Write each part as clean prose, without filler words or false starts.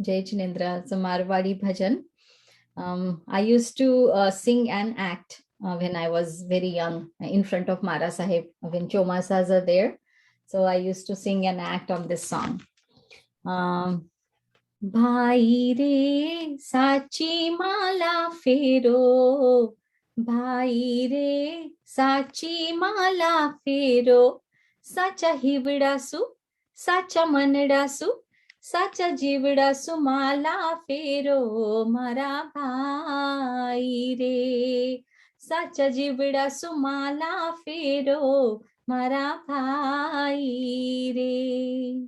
Jai Chinendra. It's a Marwadi bhajan. I used to sing and act when I was very young in front of Mara Sahib when Chomasas are there. So I used to sing and act on this song. भाई रे साची माला फेरो, भाई रे साची माला फेरो, साचा हिवड़ासु साचा मनडासु साचा जीवड़ासु माला फेरो मारा भाई रे, साचा जीवड़ासु माला फेरो मारा भाई रे।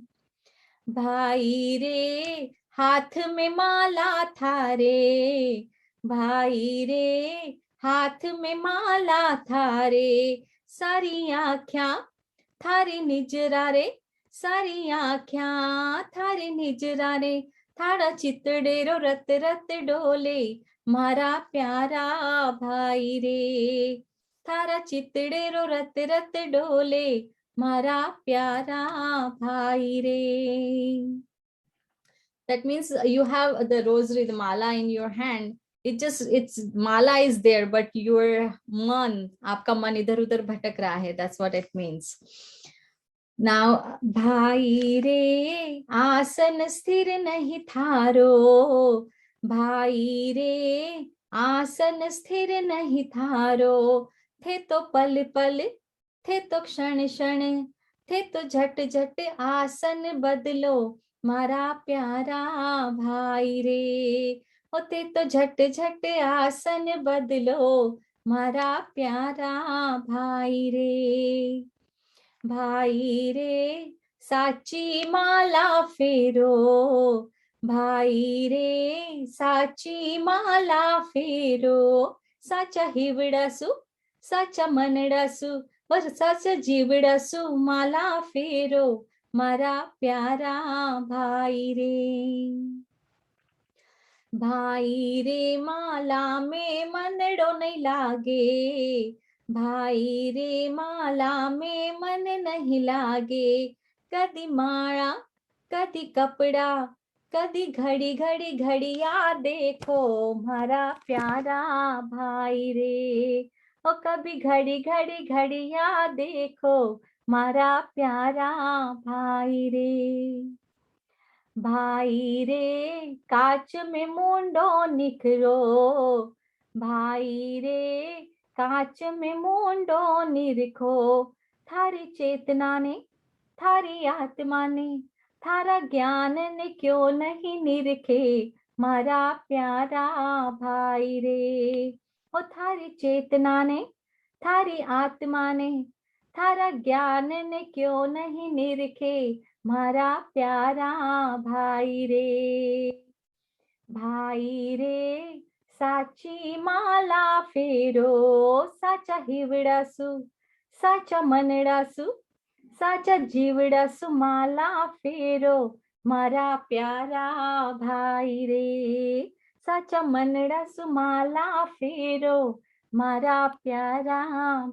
भाई रे हाथ में माला थारे, भाई रे हाथ में माला थारे, सारी आँख्या थारे निजरा रे, सारी आँख्या थारे निजरा रे, थारा चितड़ेरो रत रत डोले मारा प्यारा भाई रे, थारा चितड़ेरो रत रत डोले मारा प्यारा भाई रे। That means you have the rosary, the mala in your hand. It's mala is there, but your man, आपका मन इधर उधर भटक रहा है. That's what it means. Now, भाई रे आसन स्थिर नहीं थारो, भाई रे आसन स्थिर नहीं थारो, थे तो पल पल थे तो क्षण क्षण, थे तो झट झट आसन बदलो मारा प्यारा भाई रे, होते तो झट झट आसन बदलो मारा प्यारा भाई रे। भाई रे साची माला फेरो, भाई रे साची माला फेरो, साचा हिवड़ासु साचा मनडासु और साचा जीवड़ासु माला फेरो मारा प्यारा भाई रे। भाई रे माला में मनडो नहीं लागे, भाई रे माला में मन नहीं लागे, कदी माला कदी कपड़ा कदी घड़ी घड़ी घड़िया देखो मारा प्यारा भाई रे, ओ कभी घड़ी घड़ी घड़िया देखो मारा प्यारा भाई रे। भाई रे काच में मुंडो निखरो, भाई रे काच में मुंडो निरखो, थारी चेतना ने थारी आत्मा ने थारा ज्ञान ने क्यों नहीं निरखे मारा प्यारा भाई रे, ओ थारी चेतना ने थारी आत्मा ने थारा ज्ञान ने क्यों नहीं निरखे मारा प्यारा भाई रे। भाई रे साची माला फेरो, साचा हिवड़ासु साचा मनडासु साचा जीवड़ासु माला फेरो मारा प्यारा भाई रे, साचा मनडासु माला फेरो मारा प्यारा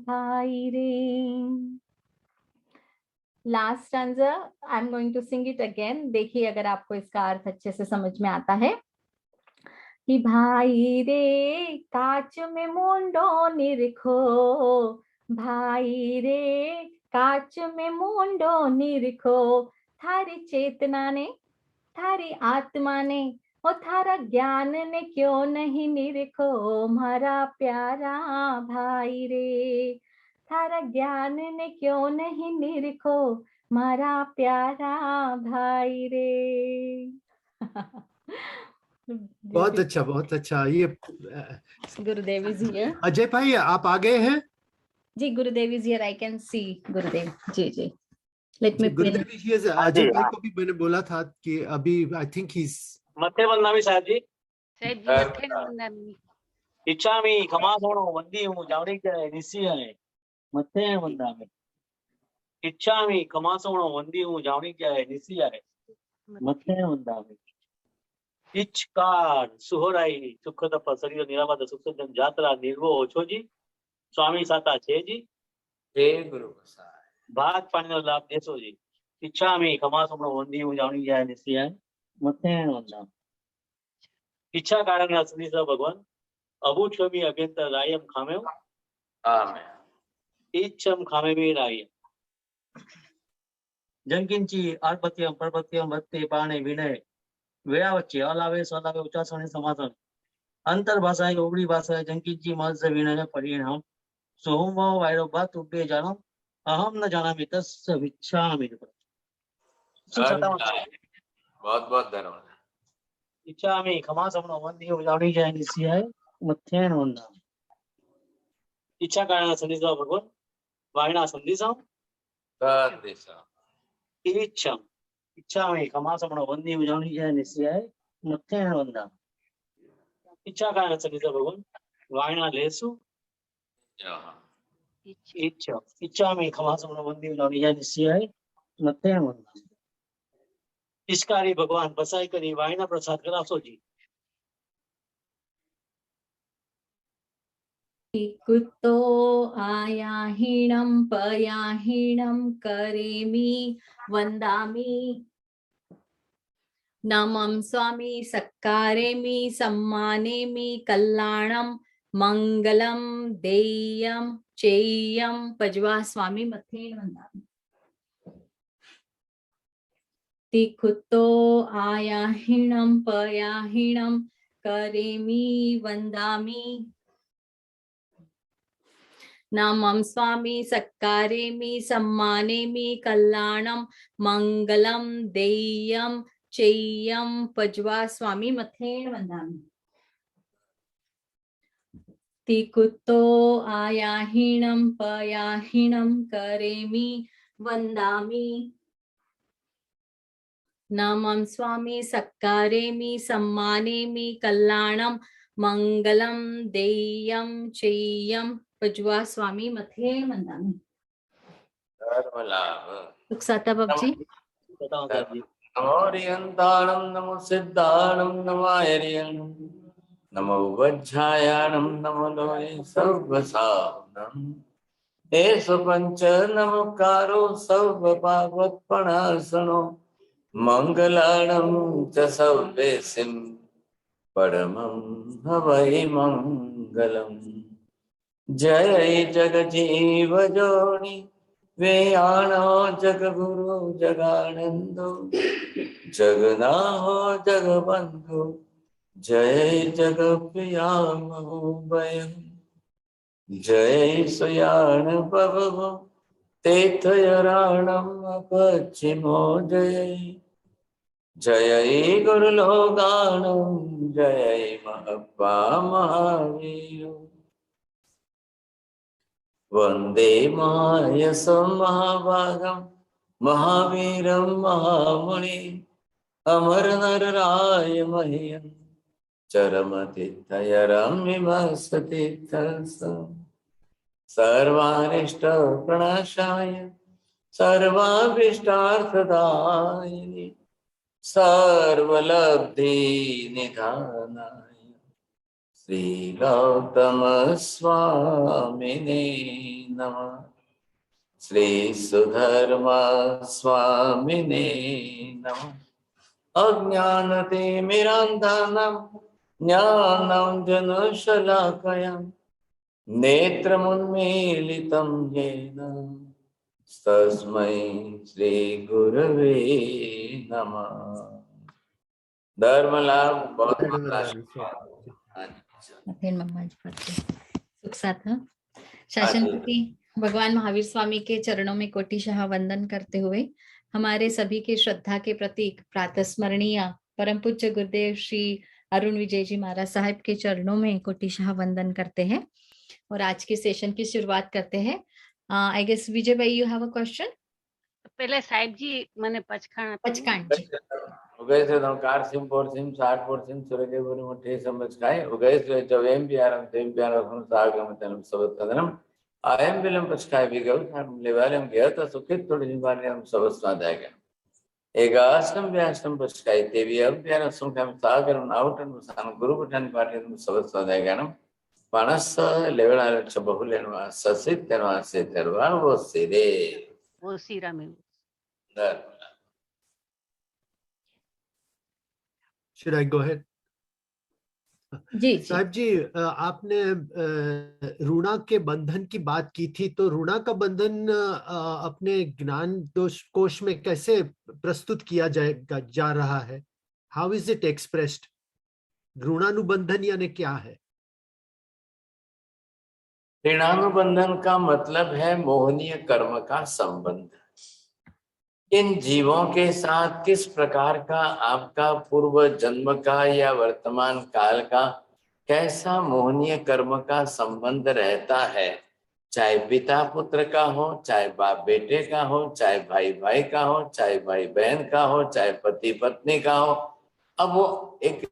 भाई रे। Last stanza I am going to sing it again. देखिए अगर आपको इसका अर्थ अच्छे से समझ में आता है कि भाई रे काच में मुंडो निरखो, भाई रे काच में मुंडो निरखो, थारी चेतना ने थारी आत्मा ने और थारा ज्ञान ने क्यों नहीं निरखो मारा प्यारा भाई रे, थारा ज्ञान ने क्यों नहीं निरखो मारा प्यारा भाई रे। बहुत अच्छा बहुत अच्छा। ये गुरुदेव इज हियर। अजय भाई आप आ गए हैं? जी गुरुदेव is here, I can see Gurudev. Ji ji let me गुरुदेव जी। अजय भाई को भी मैंने बोला था कि अभी आई थिंक ही मथे वंदनामि साहब जी। मथे वंदनामि इच्छामि खमासोणो वंदी हूँ जावड़ी के निसी है मथे वंदनामि। इच्छामि खमासोणो वंदी हूँ जावड़ी के निसी है मथे वंदनामि। इच्छकार सुहोराई सुख तप शरीर निरामद सुख जन जात्रा निर्वो ओछो जी स्वामी साता छे जी। जय गुरु गोसाई। भात पानी नो लाभ देसो जी। इच्छामि खमासोणो वंदी हूँ जावड़ी के निसी है मथे वंदा इच्छा कारण संदेश भगवान अबूक्षमी अभ्यंतर रायम खामे आमेन इच्छम खामे भी राय जंकिंची आर्पत्यम परपत्यम भक्ति पाणे विनय वेळावच्चे अलावे सलावे उच्चासने समासन अंतर भाषा ओगड़ी भाषा जंकिंची मज विनय परिणाम सोम वायरोबा तुबे जानो अहम न जानामि तस्य विच्छामि बहुत बहुत धन्यवाद इच्छामि क्षमा समनो वंदी उजावणी जाय निसियाय मथेन वंदा इच्छा कारण संदेश भगवान वायना संदेश संदेश इच्छा इच्छामि क्षमा समनो वंदी उजावणी जाय निसियाय मथेन वंदा इच्छा कारण संदेश भगवान वायना लेसु इच्छा इच्छामि क्षमा समनो वंदी उजावणी जाय निसियाय मथेन वंदा इश्कारी भगवान बसाई करी वायना प्रसाद करासो जी कुतो आयाहीणं पयाहीणं करेमि वन्दामि नमं स्वामी सत्कारेमि सम्मानेमि कल्याणं मंगलम देयं चेयं पजवा स्वामी मथेन वन्दामि तिकुतो आयाहीणं पयाहीणं करेमि वन्दामि नमं स्वामी सत्कारेमि सम्मानेमि कल्याणं मंगलम देयं चेयं पजवा स्वामी मथेन वन्दामि तिकुतो आयाहीणं पयाहीणं करेमि वन्दामि नमं स्वामी सत्कारेमि सम्मानेमि कल्याणं मंगलम देयं चेयं पजवा स्वामी मथेन वन्दामि धर्मलाभ सुख साता बाबजी बताओ साहब जी नमो रियंताणं नमो सिद्धाणं नमो आयर्यणं नमो वज्रायाणं नमो लोये सर्वसाधनं एष पंच नमकारो सर्वपापत्पणासनो मंगलाणं च सर्वेसिं परमं हवै मंगलम् जय जगजीव जोनि वेयाणो जगगुरु जगानंदो जगनाहो जगबंधु जय जगप्रिया महोभयम् जय सुयान प्रभु तीर्थयराणम् अपचिमो जय जय गुरुलोगाणम् जय महप्पा महावीर वंदे महायशं महाभागं महावीरं महामुनि अमरनरराय मह्यं चरमतीर्थयरं विमर्शतीर्थं सर्वानिष्टप्रणाशाय सर्वाभीष्टार्थदायिने सर्वलब्धिनिधानाय श्री गौतम स्वामिने नमः श्री सुधर्मा स्वामिने नमः अज्ञानतिमिरान्धनं ज्ञानं जनशलाकया नेत्रमुन्मीलितं येन तस्मै श्री गुरवे नमः धर्मलाभ बहुत मथेन मम्मा जी पढ़ते सुख साथा शासनपति भगवान महावीर स्वामी के चरणों में कोटिशाह वंदन करते हुए हमारे सभी के श्रद्धा के प्रतीक प्रातः स्मरणीय परम पूज्य गुरुदेव श्री अरुण विजय जी महाराज साहब के चरणों में कोटिशाह वंदन करते हैं और आज के सेशन की शुरुआत करते हैं। आई गेस विजय भाई यू हैव अ क्वेश्चन। पहले साहिब जी मने पचखाण पचकांड उगय से कार सिम पोर सिम 60 पोर सिम सुरगे गुरु मठे समझ काय उगय से जब एम प्यारम तेम प्यारम सागम तनम सबत कदनम आयम बिलम पचकाय भी गौ हम लेवालम गया तो सुखित थोड़ी जिबाने हम सबत स्वादाय गया एगाष्टम व्याष्टम पचकाय तेवी अब प्यार सुखम सागरम नावटन सान गुरु पठन पाठे हम सबत स्वादाय गया पणस लेवलाल बहुलेनवा ससित तेनवा से तेरवान वो सिरे वो सीरा में Should I go ahead? जी जी साहब जी, आपने ऋणा के बंधन की बात की थी, तो ऋणा का बंधन अपने ज्ञान दोष कोश में कैसे प्रस्तुत किया जाएगा जा रहा है? How is it expressed? ऋणानुबंधन यानी क्या है? ऋणानुबंधन का मतलब है मोहनीय कर्म का संबंध। इन जीवों के साथ किस प्रकार का आपका पूर्व जन्म का या वर्तमान काल का कैसा मोहनीय कर्म का संबंध रहता है, चाहे पिता पुत्र का हो, चाहे बाप बेटे का हो, चाहे भाई भाई का हो, चाहे भाई बहन का हो, चाहे पति पत्नी का हो। अब वो एक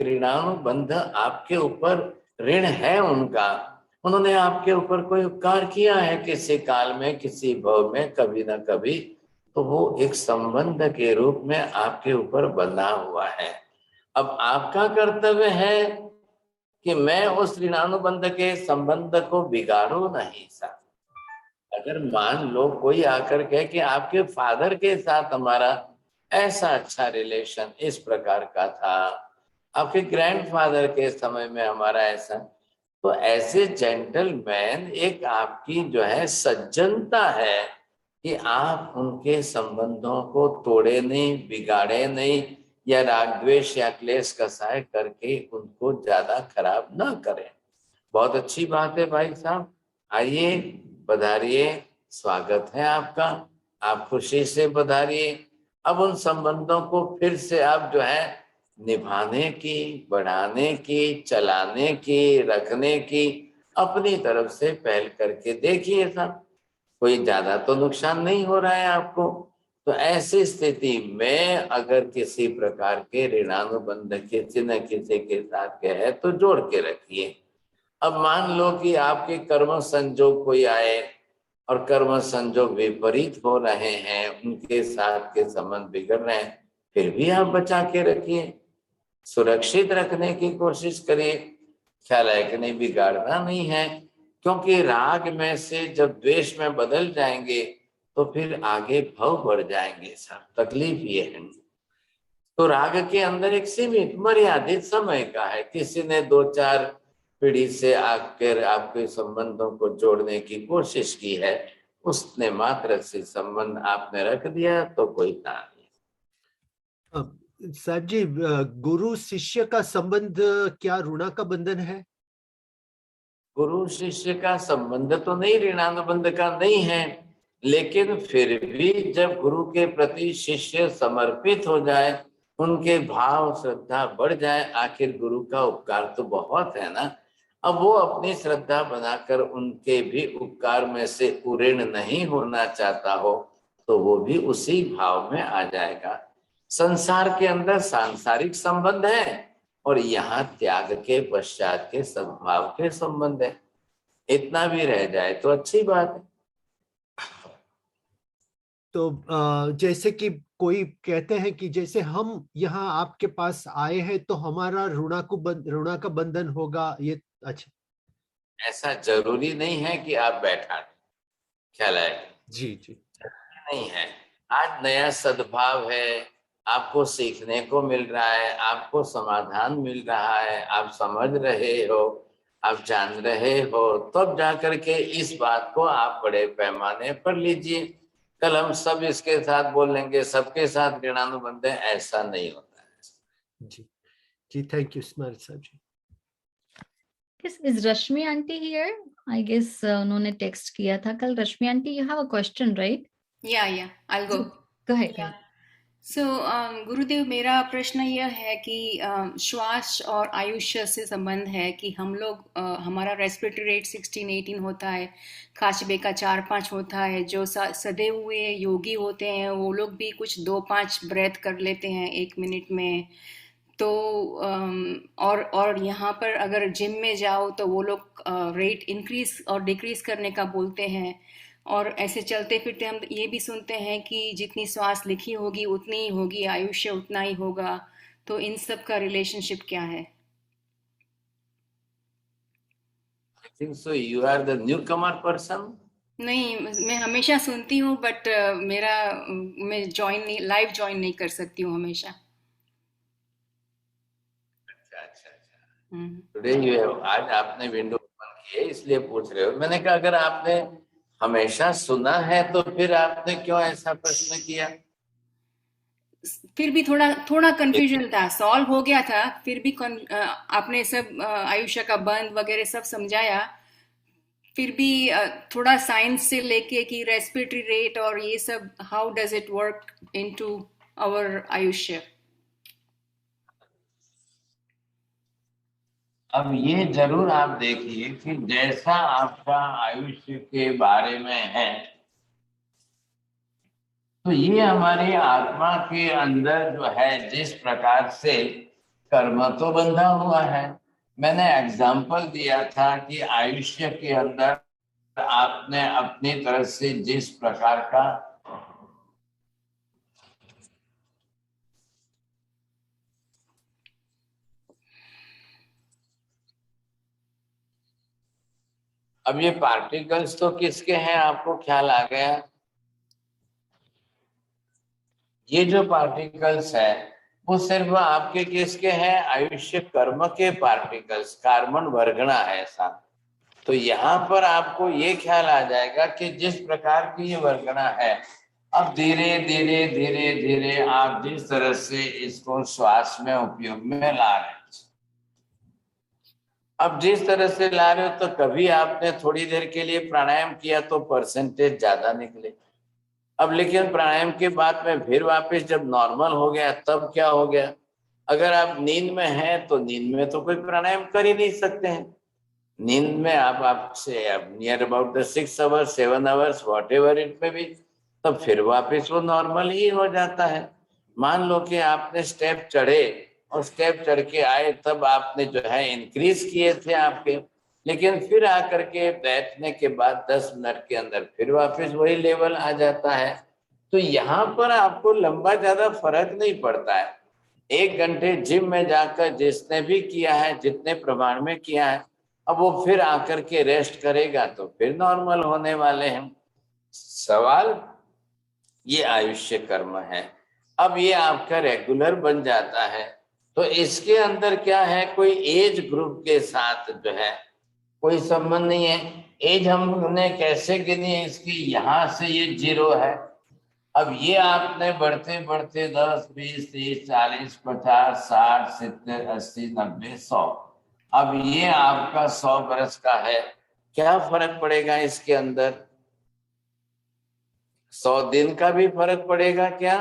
ऋणानुबंध आपके ऊपर ऋण है उनका, उन्होंने आपके ऊपर कोई उपकार किया है किसी काल में, किसी भव में, कभी ना कभी, तो वो एक संबंध के रूप में आपके ऊपर बंधा हुआ है। अब आपका कर्तव्य है कि मैं उस ऋणानुबंध के संबंध को बिगाड़ू नहीं साहब। अगर मान लो कोई आकर कहे कि आपके फादर के साथ हमारा ऐसा अच्छा रिलेशन इस प्रकार का था, आपके ग्रैंडफादर के समय में हमारा ऐसा, तो ऐसे जेंटलमैन एक आपकी जो है सज्जनता है कि आप उनके संबंधों को तोड़े नहीं, बिगाड़े नहीं, या राग द्वेष या क्लेश कसाय करके उनको ज्यादा खराब ना करें। बहुत अच्छी बात है भाई साहब, आइए पधारिए, स्वागत है आपका, आप खुशी से पधारिए। अब उन संबंधों को फिर से आप जो है निभाने की, बढ़ाने की, चलाने की, रखने की अपनी तरफ से पहल करके देखिए साहब, कोई ज्यादा तो नुकसान नहीं हो रहा है आपको। तो ऐसी स्थिति में अगर किसी प्रकार के ऋणानुबंध किसी न किसी के साथ के है तो जोड़ के रखिए। अब मान लो कि आपके कर्म संजोग कोई आए और कर्म संजोग विपरीत हो रहे हैं, उनके साथ के संबंध बिगड़ रहे हैं, फिर भी आप बचा के रखिए, सुरक्षित रखने की कोशिश करिए। ख्याल है कि नहीं, बिगाड़ना नहीं है, क्योंकि राग में से जब द्वेष में बदल जाएंगे तो फिर आगे भव बढ़ जाएंगे सब, तकलीफ ये है। तो राग के अंदर एक सीमित मर्यादित समय का है, किसी ने 2-4 पीढ़ी से आकर आपके संबंधों को जोड़ने की कोशिश की है, उसने मात्र से संबंध आपने रख दिया तो कोई तार नहीं। साहब जी, गुरु शिष्य का संबंध क्या ऋणा का बंधन है? गुरु शिष्य का संबंध तो नहीं, ऋणानुबंध का नहीं है, लेकिन फिर भी जब गुरु के प्रति शिष्य समर्पित हो जाए, उनके भाव श्रद्धा बढ़ जाए, आखिर गुरु का उपकार तो बहुत है ना। अब वो अपनी श्रद्धा बनाकर उनके भी उपकार में से उऋण नहीं होना चाहता हो तो वो भी उसी भाव में आ जाएगा। संसार के अंदर सांसारिक संबंध है और यहाँ त्याग के पश्चात के सद्भाव के संबंध है, इतना भी रह जाए तो अच्छी बात है। तो जैसे कि कोई कहते हैं कि जैसे हम यहाँ आपके पास आए हैं तो हमारा ऋणा का बंधन होगा, ये अच्छा? ऐसा जरूरी नहीं है कि आप बैठा, ख्याल है जी जी नहीं है। आज नया सद्भाव है, आपको सीखने को मिल रहा है, आपको समाधान मिल रहा है, आप समझ रहे हो, आप जान रहे हो, तब जाकर के इस बात को आप बड़े पैमाने पर लीजिए। कल हम सब इसके साथ बोल लेंगे, सबके साथ ऋणानुबंध है, ऐसा नहीं होता है। जी जी, थैंक यू स्मरण साहब जी। Is Rashmi aunty here? I guess उन्होंने टेक्स्ट किया था कल। रश्मि aunty, you have a question, right? Yeah, I'll go. Go ahead. Yeah. So, गुरुदेव, मेरा प्रश्न यह है कि श्वास और आयुष्य से संबंध है कि हम लोग हमारा रेस्पिरेटरी रेट 16-18 होता है, खाचबे का 4-5 होता है। जो सदे हुए योगी होते हैं वो लोग भी कुछ 2-5 ब्रेथ कर लेते हैं 1 मिनट में। तो और यहाँ पर अगर जिम में जाओ तो वो लोग रेट इंक्रीज और डिक्रीज करने का बोलते हैं। और ऐसे चलते फिरते हम ये भी सुनते हैं कि जितनी श्वास लिखी होगी उतनी ही होगी, आयुष्य उतना ही होगा। तो इन सब का रिलेशनशिप क्या है? I think so you are the newcomer person. नहीं, मैं हमेशा सुनती हूँ, बट मैं लाइव ज्वाइन नहीं कर सकती हूँ हमेशा। टुडे यू हैव, आज आपने विंडो ओपन की है इसलिए पूछ रहे हो। मैंने कहा अगर आपने हमेशा सुना है तो फिर आपने क्यों ऐसा प्रश्न किया? फिर भी थोड़ा कंफ्यूजन था, सॉल्व हो गया था, फिर भी आपने सब आयुष्य का बंध वगैरह सब समझाया, फिर भी थोड़ा साइंस से लेके कि रेस्पिरेटरी रेट और ये सब how does it work into our आयुष्य। अब ये जरूर आप देखिए कि जैसा आपका आयुष्य के बारे में है तो ये हमारी आत्मा के अंदर जो है जिस प्रकार से कर्म तो बंधा हुआ है। मैंने एग्जाम्पल दिया था कि आयुष्य के अंदर आपने अपनी तरफ से जिस प्रकार का अब ये पार्टिकल्स तो किसके हैं आपको ख्याल आ गया? ये जो पार्टिकल्स है वो सिर्फ आपके किसके हैं? आयुष्य कर्म के पार्टिकल्स, कार्बन वर्गणा है ऐसा। तो यहाँ पर आपको ये ख्याल आ जाएगा कि जिस प्रकार की ये वर्गणा है, अब धीरे धीरे धीरे धीरे आप जिस तरह से इसको श्वास में उपयोग में ला रहे हैं, अब जिस तरह से ला रहे हो तो कभी आपने थोड़ी देर के लिए प्राणायाम किया तो परसेंटेज ज्यादा निकले। अब लेकिन प्राणायाम के बाद में फिर वापस जब नॉर्मल हो गया तब क्या हो गया? अगर आप नींद में हैं तो नींद में तो कोई प्राणायाम कर ही नहीं सकते हैं। नींद में आपसे near about 6 hours 7 hours what ever it में भी, तब फिर वापस वो नॉर्मल ही हो जाता है। मान लो कि आपने स्टेप चढ़े और स्टेप चढ़ के आए, तब आपने जो है इंक्रीज किए थे आपके, लेकिन फिर आकर के बैठने के बाद 10 मिनट के अंदर फिर वापस वही लेवल आ जाता है। तो यहाँ पर आपको लंबा ज्यादा फर्क नहीं पड़ता है। 1 घंटे जिम में जाकर जिसने भी किया है, जितने प्रमाण में किया है, अब वो फिर आकर के रेस्ट करेगा तो फिर नॉर्मल होने वाले हैं। सवाल ये आयुष्य कर्म है। अब ये आपका रेगुलर बन जाता है तो इसके अंदर क्या है, कोई एज ग्रुप के साथ जो है कोई संबंध नहीं है। एज हमने कैसे गिनी है इसकी? यहाँ से ये 0 है। अब ये आपने बढ़ते बढ़ते 10 20 30 40 50 60 70 80 90 100, अब ये आपका 100 बरस का है। क्या फर्क पड़ेगा इसके अंदर? 100 दिन का भी फर्क पड़ेगा क्या?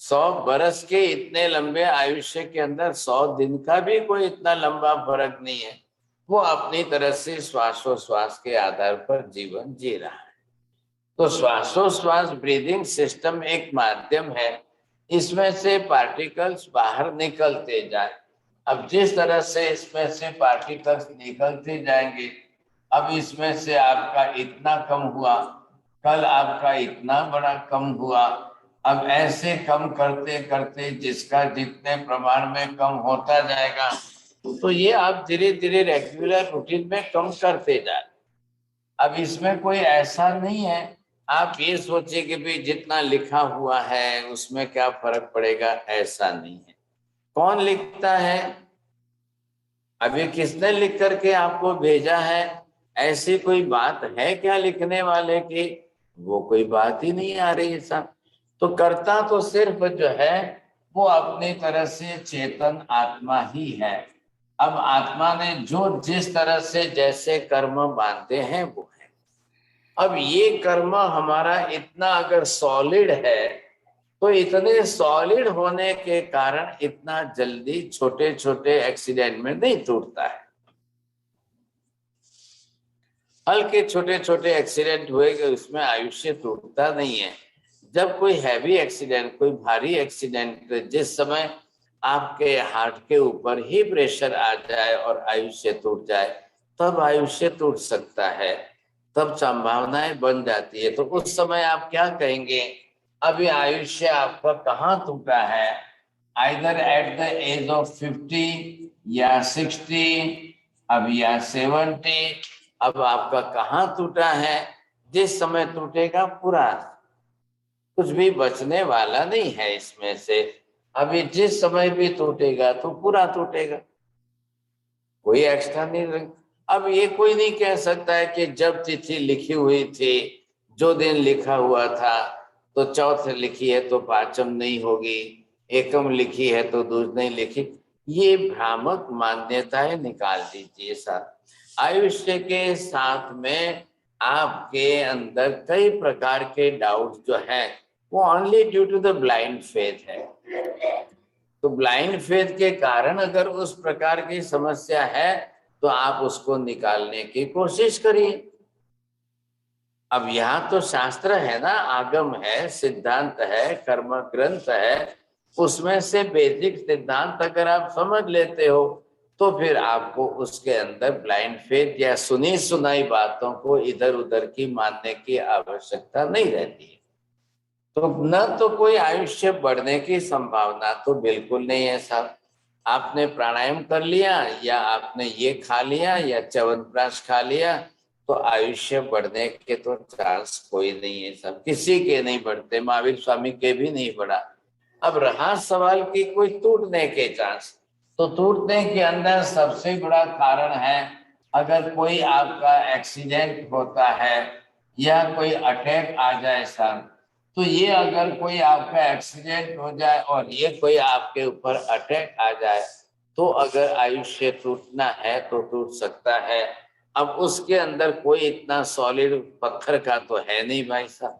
100 बरस के इतने लंबे आयुष्य के अंदर 100 दिन का भी कोई इतना लंबा फर्क नहीं है। वो अपनी तरह से श्वासोश्वास के आधार पर जीवन जी रहा है। तो श्वासोश्वास ब्रीदिंग सिस्टम एक माध्यम है, इसमें से पार्टिकल्स बाहर निकलते जाए। अब जिस तरह से इसमें से पार्टिकल्स निकलते जाएंगे, अब इसमें से आपका इतना कम हुआ, कल आपका इतना बड़ा कम हुआ, अब ऐसे कम करते करते जिसका जितने प्रमाण में कम होता जाएगा तो ये आप धीरे धीरे रेगुलर रूटीन में कम करते जाए। अब इसमें कोई ऐसा नहीं है आप ये सोचिए कि भाई जितना लिखा हुआ है उसमें क्या फर्क पड़ेगा, ऐसा नहीं है। कौन लिखता है? अभी किसने लिख करके आपको भेजा है? ऐसी कोई बात है क्या लिखने वाले की? वो कोई बात ही नहीं आ रही है साहब। तो करता तो सिर्फ जो है वो अपनी तरह से चेतन आत्मा ही है। अब आत्मा ने जो जिस तरह से जैसे कर्म बांधे हैं वो है। अब ये कर्म हमारा इतना अगर सॉलिड है तो इतने सॉलिड होने के कारण इतना जल्दी छोटे छोटे एक्सीडेंट में नहीं टूटता है। हल्के छोटे छोटे एक्सीडेंट हुए उसमें आयुष्य टूटता नहीं है। जब कोई हैवी एक्सीडेंट, कोई भारी एक्सीडेंट, जिस समय आपके हार्ट के ऊपर ही प्रेशर आ जाए और आयुष्य टूट जाए, तब आयुष्य टूट सकता है, तब संभावनाएं बन जाती है। तो उस समय आप क्या कहेंगे? अभी आयुष्य आपका कहाँ टूटा है? Either at the age of 50 या 60, अब या 70, अब आपका कहाँ टूटा है? जिस समय टूटेगा पूरा, कुछ भी बचने वाला नहीं है इसमें से। अभी जिस समय भी टूटेगा तो पूरा टूटेगा। कोई एक्स्ट्रा नहीं। अब ये कोई नहीं कह सकता है कि जब तिथि लिखी हुई थी, जो दिन लिखा हुआ था, तो चौथ लिखी है तो पांचम नहीं होगी, एकम लिखी है तो दूज नहीं लिखी। ये भ्रामक मान्यताएं निकाल दीजिए सर। आयुष्य के साथ में आपके अंदर कई प्रकार के डाउट जो है वो only due to the blind faith है। तो ब्लाइंड फेथ के कारण अगर उस प्रकार की समस्या है तो आप उसको निकालने की कोशिश करिए। अब यहाँ तो शास्त्र है ना, आगम है, सिद्धांत है, कर्म ग्रंथ है, उसमें से बेसिक सिद्धांत अगर आप समझ लेते हो तो फिर आपको उसके अंदर ब्लाइंड फेथ या सुनी सुनाई बातों को इधर उधर की मानने की आवश्यकता नहीं रहती है। तो न तो कोई आयुष्य बढ़ने की संभावना तो बिल्कुल नहीं है साहब। आपने प्राणायाम कर लिया या आपने ये खा लिया या च्यवनप्राश खा लिया तो आयुष्य बढ़ने के तो चांस कोई नहीं है सब, किसी के नहीं बढ़ते, महावीर स्वामी के भी नहीं बढ़ा। अब रहा सवाल कि कोई टूटने के चांस, तो टूटने के अंदर सबसे बड़ा कारण है अगर कोई आपका एक्सीडेंट होता है या कोई अटैक आ जाए साहब, तो ये अगर कोई आपका एक्सीडेंट हो जाए और ये कोई आपके ऊपर अटैक आ जाए तो अगर आयुष्य टूटना है तो टूट सकता है। अब उसके अंदर कोई इतना सॉलिड पत्थर का तो है नहीं भाई साहब,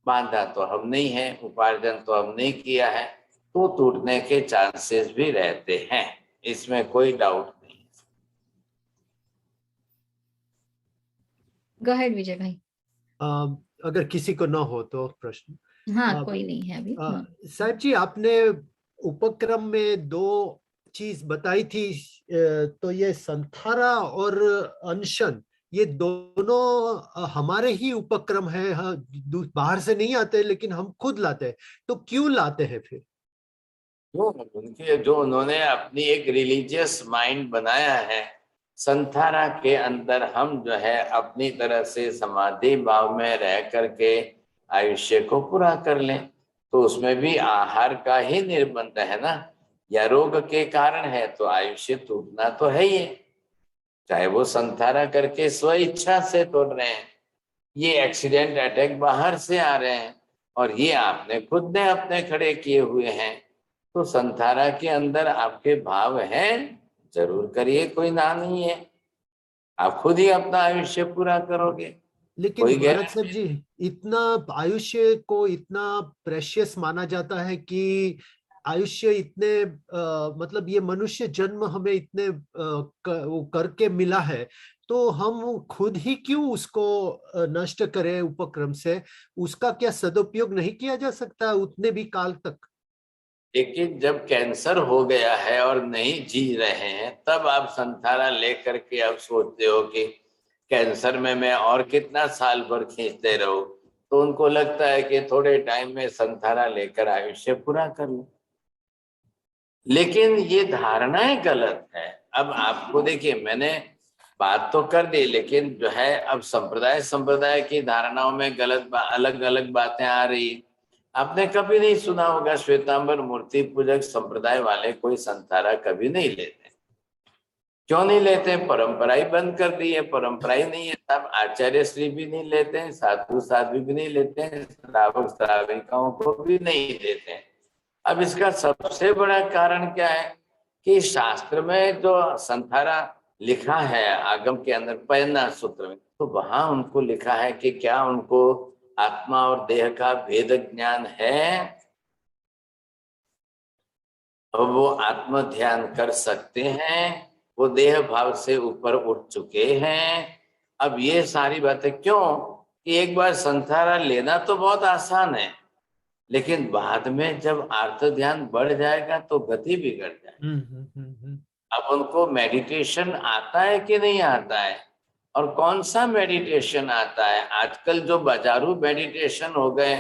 बांधा तो हम नहीं है, उपार्जन तो हम नहीं किया है, तो टूटने के चांसेस भी रहते हैं, इसमें कोई डाउट नहीं। गो अहेड विजय भाई। अगर किसी को ना हो तो प्रश्न। हाँ कोई नहीं है अभी। साहब जी, आपने उपक्रम में दो चीज बताई थी, तो ये संथारा और अनशन, ये दोनों हमारे ही उपक्रम है, बाहर से नहीं आते लेकिन हम खुद लाते हैं, तो क्यों लाते हैं फिर? उनके जो उन्होंने अपनी एक रिलीजियस माइंड बनाया है, संथारा के अंदर हम जो है अपनी तरह से समाधि भाव में रह करके आयुष्य को पूरा कर लें, तो उसमें भी आहार का ही निर्बंध है ना, या रोग के कारण है तो आयुष्य टूटना तो है ही, चाहे वो संथारा करके स्व इच्छा से तोड़ रहे हैं, ये एक्सीडेंट अटैक बाहर से आ रहे हैं और ये आपने खुद ने अपने खड़े किए हुए हैं, तो संथारा के अंदर आपके भाव हैं, जरूर करिए, कोई ना नहीं है, आप खुद ही अपना आयुष्य पूरा करोगे। लेकिन भरत साहब जी, इतना आयुष्य को इतना प्रेशियस माना जाता है कि आयुष्य इतने मतलब ये मनुष्य जन्म हमें इतने वो करके मिला है, तो हम खुद ही क्यों उसको नष्ट करें उपक्रम से? उसका क्या सदुपयोग नहीं किया जा सकता उतने भी काल तक? लेकिन जब कैंसर हो गया है और नहीं जी रहे हैं, तब आप संथारा लेकर के आप सोचते हो कि कैंसर में मैं और कितना साल भर खींचते रहूं, तो उनको लगता है कि थोड़े टाइम में संथारा लेकर आयुष्य पूरा कर लूं। लेकिन ये धारणाएं गलत है। अब आपको देखिए, मैंने बात तो कर दी, लेकिन जो है अब संप्रदाय की धारणाओं में गलत अलग अलग बातें आ रही। आपने कभी नहीं सुना होगा श्वेतांबर मूर्ति पूजक संप्रदाय वाले कोई संथारा कभी नहीं लेते। क्यों नहीं लेते? परंपरा ही बंद कर दी है, परंपरा ही नहीं है। तब आचार्य श्री भी नहीं लेते हैं, साधु साध्वी भी नहीं लेते हैं, श्रावक श्राविकाओं को भी नहीं देते हैं। अब इसका सबसे बड़ा कारण क्या है कि शास्त्र में जो संथारा लिखा है आगम के अंदर पहला सूत्र में, तो वहां उनको लिखा है कि क्या उनको आत्मा और देह का भेद ज्ञान है, और वो आत्म ध्यान कर सकते हैं, वो देह भाव से ऊपर उठ चुके हैं। अब ये सारी बातें क्यों कि एक बार संथारा लेना तो बहुत आसान है, लेकिन बाद में जब आर्त ध्यान बढ़ जाएगा तो गति बिगड़ जाएगी। अब उनको मेडिटेशन आता है कि नहीं आता है, और कौन सा मेडिटेशन आता है? आजकल जो बाजारू मेडिटेशन हो गए,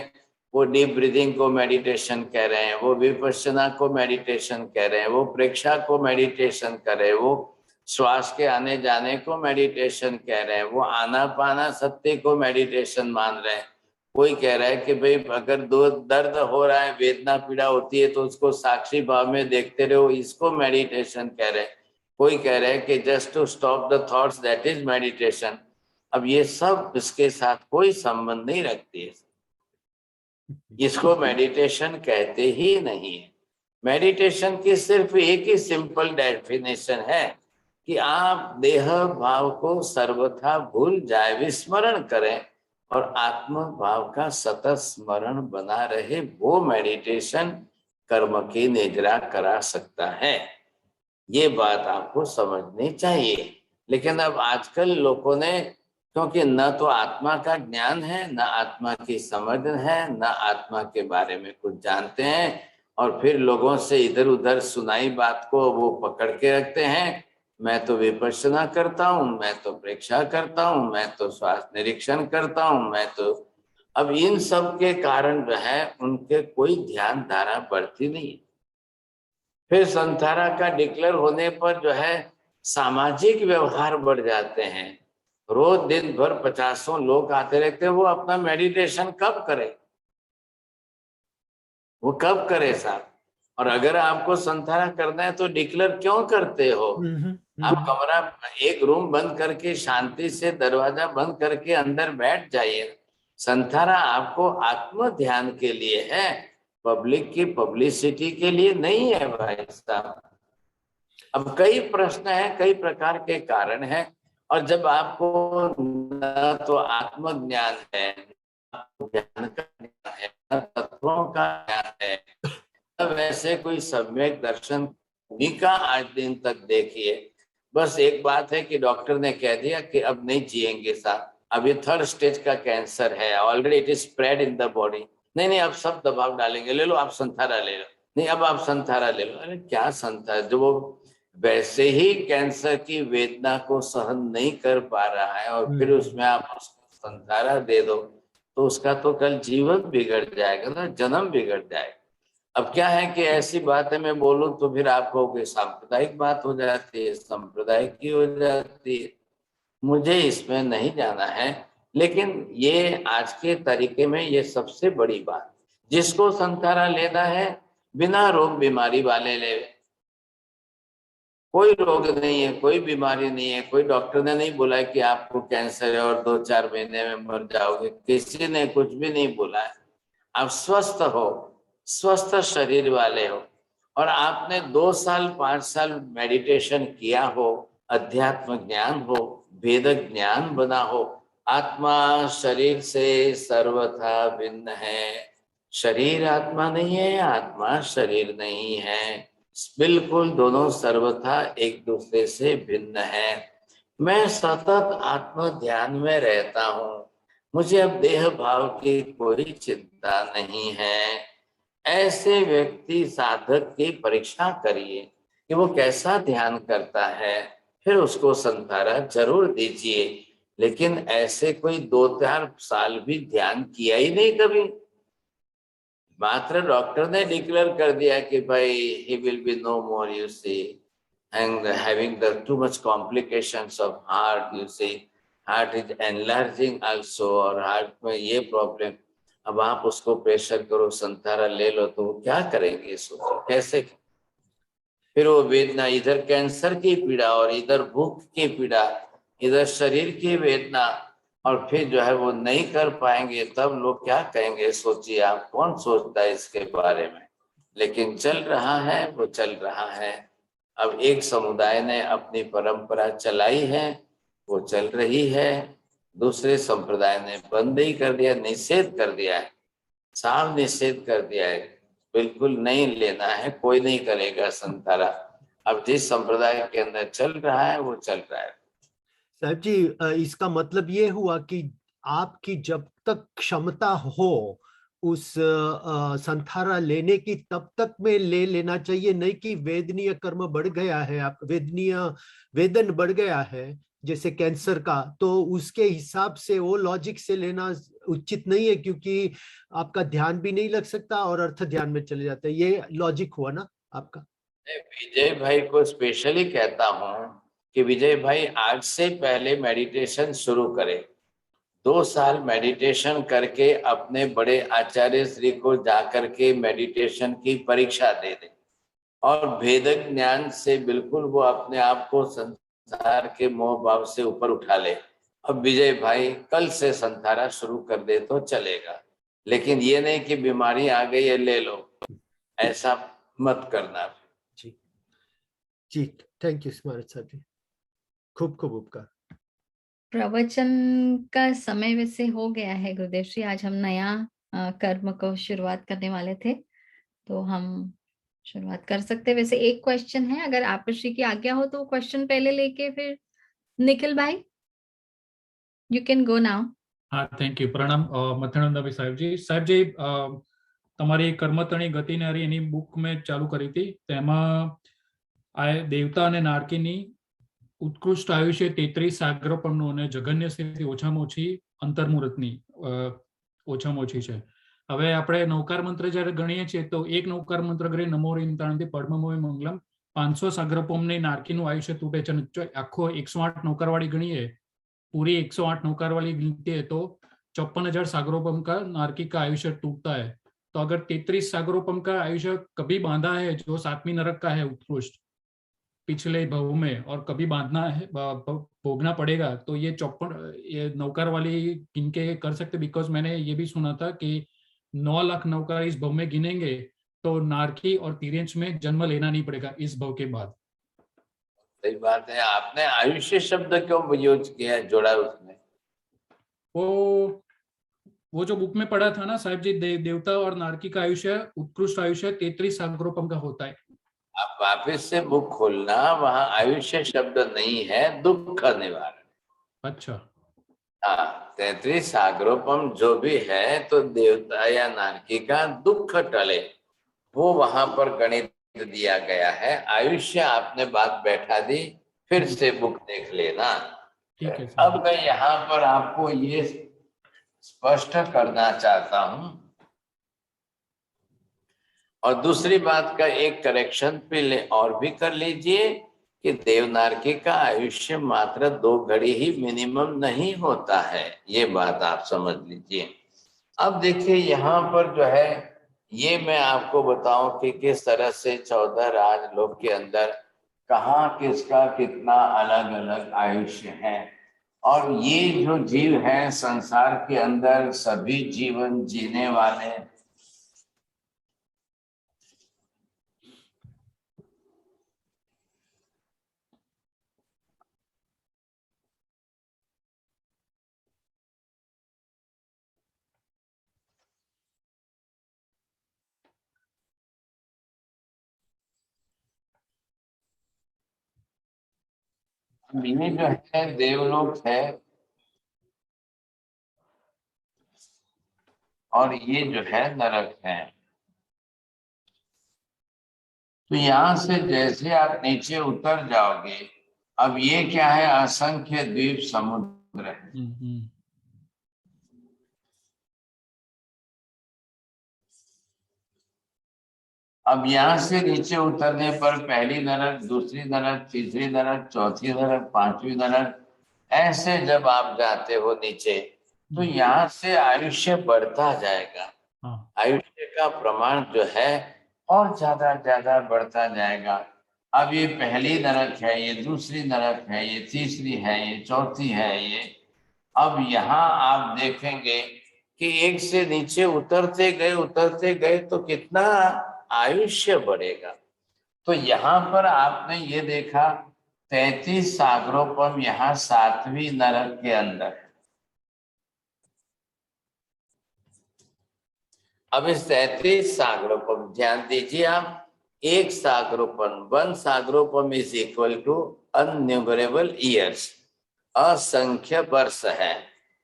वो डीप ब्रीदिंग को मेडिटेशन कह रहे हैं, वो विपश्यना को मेडिटेशन कह रहे हैं, वो प्रेक्षा को मेडिटेशन कर रहे हैं, वो श्वास के आने जाने को मेडिटेशन कह रहे हैं, वो आना पाना सत्य को मेडिटेशन मान रहे हैं। कोई कह रहा है कि भाई अगर दर्द हो रहा है, वेदना पीड़ा होती है, तो उसको साक्षी भाव में देखते रहो, इसको मेडिटेशन कह रहे हैं। कोई कह रहे हैं कि just to stop the thoughts that is meditation. अब ये सब इसके साथ कोई संबंध नहीं रखती है, इसको मेडिटेशन कहते ही नहीं है। मेडिटेशन की सिर्फ एक ही सिंपल डेफिनेशन है कि आप देह भाव को सर्वथा भूल जाए, विस्मरण करें और आत्म भाव का सतत स्मरण बना रहे, वो मेडिटेशन कर्म की निद्रा करा सकता है। ये बात आपको समझनी चाहिए। लेकिन अब आजकल लोगों ने, क्योंकि न तो आत्मा का ज्ञान है, न आत्मा की समझ है, न आत्मा के बारे में कुछ जानते हैं, और फिर लोगों से इधर उधर सुनाई बात को वो पकड़ के रखते हैं। मैं तो विपश्यना करता हूँ, मैं तो प्रेक्षा करता हूँ, मैं तो स्वास्थ्य निरीक्षण करता हूँ, मैं तो, अब इन सब के कारण जो है उनके कोई ध्यान धारा बढ़ती नहीं। फिर संथारा का डिक्लेयर होने पर जो है सामाजिक व्यवहार बढ़ जाते हैं। रोज दिन भर 50 लोग आते रहते हैं, वो अपना मेडिटेशन कब करे, वो कब करे साहब? और अगर आपको संथारा करना है तो डिक्लेयर क्यों करते हो? आप कमरा, एक रूम बंद करके शांति से दरवाजा बंद करके अंदर बैठ जाइए। संथारा आपको आत्म ध्यान के लिए है, पब्लिक की पब्लिसिटी के लिए नहीं है भाई साहब। अब कई प्रश्न हैं, कई प्रकार के कारण हैं, और जब आपको न तो आत्मज्ञान है, न ज्ञान का ज्ञान है, न तत्वों का ज्ञान है, तब ऐसे कोई सम्यक दर्शन का आज दिन तक देखिए। बस एक बात है कि डॉक्टर ने कह दिया कि अब नहीं जिएंगे साहब, अब ये 3rd स्टेज का कैंसर है, already it is spread in the body, नहीं अब सब दबाव डालेंगे, ले लो आप संथारा ले लो, नहीं अब आप संथारा ले लो। अरे क्या संथारा, जो वो वैसे ही कैंसर की वेदना को सहन नहीं कर पा रहा है और फिर उसमें आप उसको संथारा दे दो, तो उसका तो कल जीवन बिगड़ जाएगा ना, जन्म बिगड़ जाएगा। अब क्या है कि ऐसी बातें मैं बोलूं तो फिर आप कहोगे सांप्रदायिक बात हो जाती है, सांप्रदायिक की हो जाती है। मुझे इसमें नहीं जाना है, लेकिन ये आज के तरीके में ये सबसे बड़ी बात, जिसको संथारा लेना है बिना रोग बीमारी वाले ले, कोई रोग नहीं है, कोई बीमारी नहीं है, कोई डॉक्टर ने नहीं बोला है कि आपको कैंसर है और 2-4 महीने में मर जाओगे, किसी ने कुछ भी नहीं बोला है। आप स्वस्थ हो, स्वस्थ शरीर वाले हो, और आपने 2 साल 5 साल मेडिटेशन किया हो, अध्यात्म ज्ञान हो, वेद ज्ञान बना हो, आत्मा शरीर से सर्वथा भिन्न है, शरीर आत्मा नहीं है, आत्मा शरीर नहीं है, बिल्कुल दोनों सर्वथा एक दूसरे से भिन्न है। मैं सतत आत्म ध्यान में रहता हूँ, मुझे अब देह भाव की कोई चिंता नहीं है। ऐसे व्यक्ति साधक की परीक्षा करिए कि वो कैसा ध्यान करता है, फिर उसको संथारा जरूर दीजिए। लेकिन ऐसे कोई 2-4 साल भी ध्यान किया ही नहीं कभी, मात्र डॉक्टर ने डिक्लेयर कर दिया कि भाई he will be no more, you see, and having the too much complications of heart, you see, heart is enlarging also, और हार्ट में ये प्रॉब्लम। अब आप उसको प्रेशर करो संथारा ले लो, तो वो क्या करेंगे, सोचो कैसे। फिर वो वेदना, इधर कैंसर की पीड़ा और इधर भूख की पीड़ा, इधर शरीर की वेदना, और फिर जो है वो नहीं कर पाएंगे, तब लोग क्या कहेंगे, सोचिए आप। कौन सोचता है इसके बारे में? लेकिन चल रहा है, वो चल रहा है। अब एक समुदाय ने अपनी परंपरा चलाई है, वो चल रही है, दूसरे संप्रदाय ने बंद ही कर दिया, निषेध कर दिया है, साफ निषेध कर दिया है, बिल्कुल नहीं लेना है, कोई नहीं करेगा संथारा। अब जिस संप्रदाय के अंदर चल रहा है वो चल रहा है। साहब जी, इसका मतलब ये हुआ कि आपकी जब तक क्षमता हो उस संथारा लेने की, तब तक में ले लेना चाहिए, नहीं कि वेदनीय कर्म बढ़ गया है, आप वेदनीय वेदन बढ़ गया है जैसे कैंसर का, तो उसके हिसाब से वो लॉजिक से लेना उचित नहीं है, क्योंकि आपका ध्यान भी नहीं लग सकता और अर्थ ध्यान में चले जाता है। ये लॉजिक हुआ ना आपका? विजय भाई को स्पेशली कहता हूँ कि विजय भाई आज से पहले मेडिटेशन शुरू करें, 2 साल मेडिटेशन करके अपने बड़े आचार्य श्री को जाकर के मेडिटेशन की परीक्षा दे दे, और भेदक ज्ञान से बिल्कुल वो अपने आप को संसार के मोह भाव से ऊपर उठा ले। अब विजय भाई कल से संसारा शुरू कर दे तो चलेगा, लेकिन ये नहीं कि बीमारी आ गई है ले लो, ऐसा मत करना। जी जी, थैंक यू स्मारत साहब जी, खूब खूब उपकार। प्रवचन का समय वैसे हो गया है गुरुदेव श्री। आज हम नया कर्म को शुरुआत करने वाले थे, तो हम शुरुआत कर सकते हैं। वैसे एक क्वेश्चन है, अगर आप श्री की आज्ञा हो तो क्वेश्चन पहले लेके फिर निखिल भाई यू कैन गो नाउ। हाँ, थैंक यू। प्रणाम मथानंदाભાઈ સાહેબજી। સાહેબજી, તમારી કર્મતણી ગતિને હરી એની બુક મેં ચાલુ કરી હતી, તેમાં આ દેવતા અને નારકીની ઉત્કૃષ્ટ આયુષ્ય 33 સાગરોપમનું અને જગન્ય સ્થિતિ ઓછામાં ઓછી અંતર્મુહૂર્તની ઓછામાં ઓછી છે। હવે આપણે નૌકાર મંત્ર જ્યારે ગણીએ છીએ તો એક નૌકાર મંત્ર ગણી નમો રીંતાણથી પડમમોય મંગલમ 500 સાગરોપમની નારકીનું આયુષ્ય તૂટે છે। અને આખો 108 નૌકારવાળી ગણીએ, पूरी 108 नौकार वाली गिनती है तो 54,000 सागरोपम का नारकी का आयुष्य टूटता है। तो अगर 33 सागरोपम का आयुष्य कभी बांधा है, जो 7वीं नरक का है उत्कृष्ट पिछले भव में, और कभी बांधना है भोगना पड़ेगा, तो ये 54 ये नौकार वाली गिन के कर सकते। बिकॉज मैंने ये भी सुना था कि 9 लाख नौकार इस भव में गिनेंगे तो नारकी और तिर्यंच में जन्म लेना नहीं पड़ेगा इस भव के बाद। सही बात है। आपने आयुष्य शब्द क्यों यूज किया, जोड़ा उसमें? वो जो बुक में पढ़ा था ना साहब जी, देवता और नारकी का आयुष्य उत्कृष्ट आयुष्य 33 सागरोपम का होता है। आप वापस से बुक खोलना, वहां आयुष्य शब्द नहीं है, दुख निवारण। अच्छा, हाँ, 33 सागरोपम जो भी है तो देवता या नारकी का दुख टले, वो वहां पर गणित दिया गया है। आयुष्य आपने बात बैठा दी, फिर से बुक देख लेना। ठीक है। अब मैं यहाँ पर आपको ये स्पष्ट करना चाहता हूं, और दूसरी बात का एक करेक्शन पे और भी कर लीजिए कि देवनारकी का आयुष्य मात्र 2 घड़ी ही मिनिमम नहीं होता है, ये बात आप समझ लीजिए। अब देखिए यहाँ पर जो है, ये मैं आपको बताऊं कि किस तरह से 14 राजलोक के अंदर कहाँ किसका कितना अलग अलग आयुष्य है। और ये जो जीव हैं संसार के अंदर, सभी जीवन जीने वाले ये जो है देवलोक है, और ये जो है नरक है। तो यहां से जैसे आप नीचे उतर जाओगे, अब ये क्या है, असंख्य द्वीप समुद्र है। अब यहाँ से नीचे उतरने पर पहली नरक, दूसरी नरक, तीसरी नरक, चौथी नरक, 5वीं नरक, ऐसे जब आप जाते हो नीचे तो यहाँ से आयुष्य बढ़ता जाएगा। आयुष्य का प्रमाण जो है और ज्यादा बढ़ता जाएगा। अब ये पहली नरक है, ये दूसरी नरक है, ये तीसरी है, ये चौथी है, ये अब यहाँ आप देखेंगे कि एक से नीचे उतरते गए तो कितना आयुष्य बढ़ेगा। तो यहाँ पर आपने ये देखा 33 सागरोपम यहाँ 7वीं नरक के अंदर है। अब इस 33 सागरोपम ध्यान दीजिए आप, एक सागरोपम, 1 सागरोपम इज इक्वल टू अनन्यूमरेबल ईयर्स, असंख्य वर्ष है।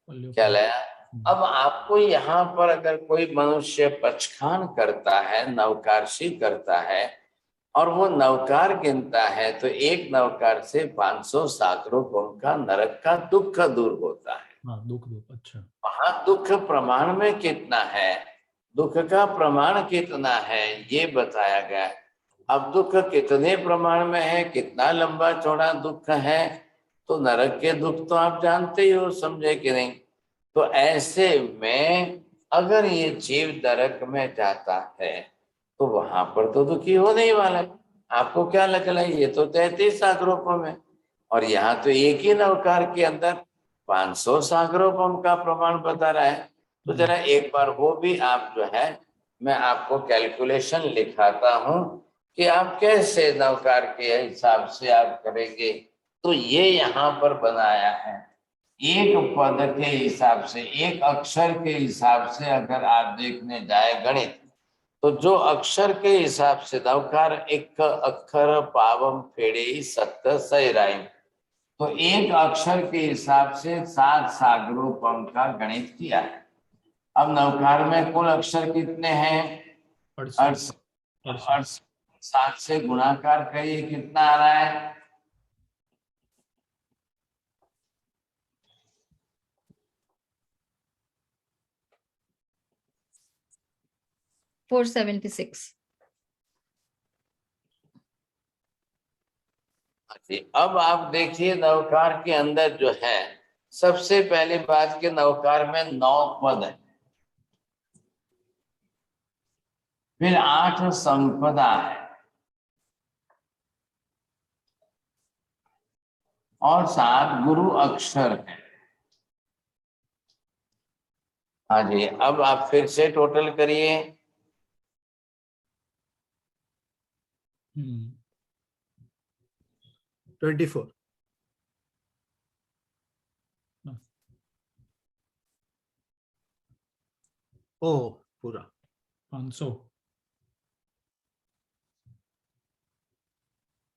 क्या लाया? अब आपको यहाँ पर अगर कोई मनुष्य पचखान करता है, नवकारशी करता है, और वो नवकार गिनता है, तो एक नवकार से 500 सागरोपम का नरक का दुख दूर होता है। दुख। अच्छा, वहां दुख प्रमाण में कितना है, दुख का प्रमाण कितना है, ये बताया गया है। अब दुख कितने प्रमाण में है, कितना लंबा चौड़ा दुख है, तो नरक के दुख तो आप जानते ही हो, समझे कि नहीं। तो ऐसे में अगर ये जीव नरक में जाता है तो वहां पर तो दुखी होने ही वाला है। आपको क्या लग रहा है? ये तो 33 सागरोपम है, और यहाँ तो एक ही नवकार के अंदर 500 सागरोपम का प्रमाण बता रहा है। तो जरा एक बार वो भी आप जो है, मैं आपको कैलकुलेशन लिखाता हूं कि आप कैसे नवकार के हिसाब से आप करेंगे। तो ये यहाँ पर बनाया है, एक पद के हिसाब से, एक अक्षर के हिसाब से अगर आप देखने जाए गणित, तो जो अक्षर के हिसाब से नवकार एक अक्षर पावम फेड़े सत्य सैराई, तो एक अक्षर के हिसाब से 7 सागरोपम का गणित किया है। अब नवकार में कुल अक्षर कितने हैं? 68। 7 से गुणाकार करिए, कितना आ रहा है? 476। अब आप देखिए नवकार के अंदर जो है, सबसे पहली बात के नवकार में 9 पद है, फिर 8 संपदा है, और 7 गुरु अक्षर है। हाँ जी, अब आप फिर से टोटल करिए। 24। ओ पूरा 500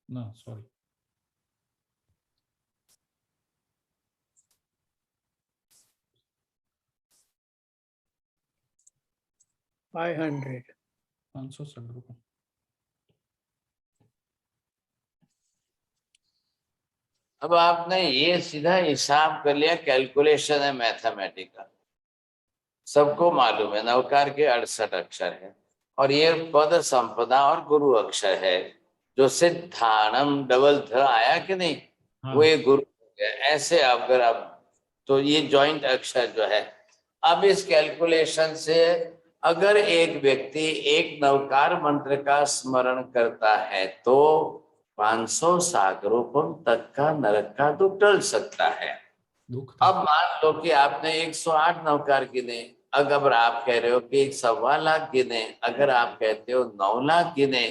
ना, सॉरी, 500। 500 सागरोपम। अब आपने ये सीधा हिसाब कर लिया, कैलकुलेशन है मैथमेटिकल, सबको मालूम है नवकार के 68 अक्षर है, और ये पद संपदा और गुरु अक्षर है। जो सिद्धानम डबल थ आया कि नहीं, हाँ। वो ये गुरु ऐसे अगर आप, तो ये जॉइंट अक्षर जो है। अब इस कैलकुलेशन से अगर एक व्यक्ति एक नवकार मंत्र का स्मरण करता है तो 500 सागरोपम तक का नरक का दुख टल सकता है। अब मान लो कि आपने 108 नवकार गिने, अगर आप कह रहे हो कि 1.25 लाख गिने, अगर आप कहते हो 9 लाख गिने,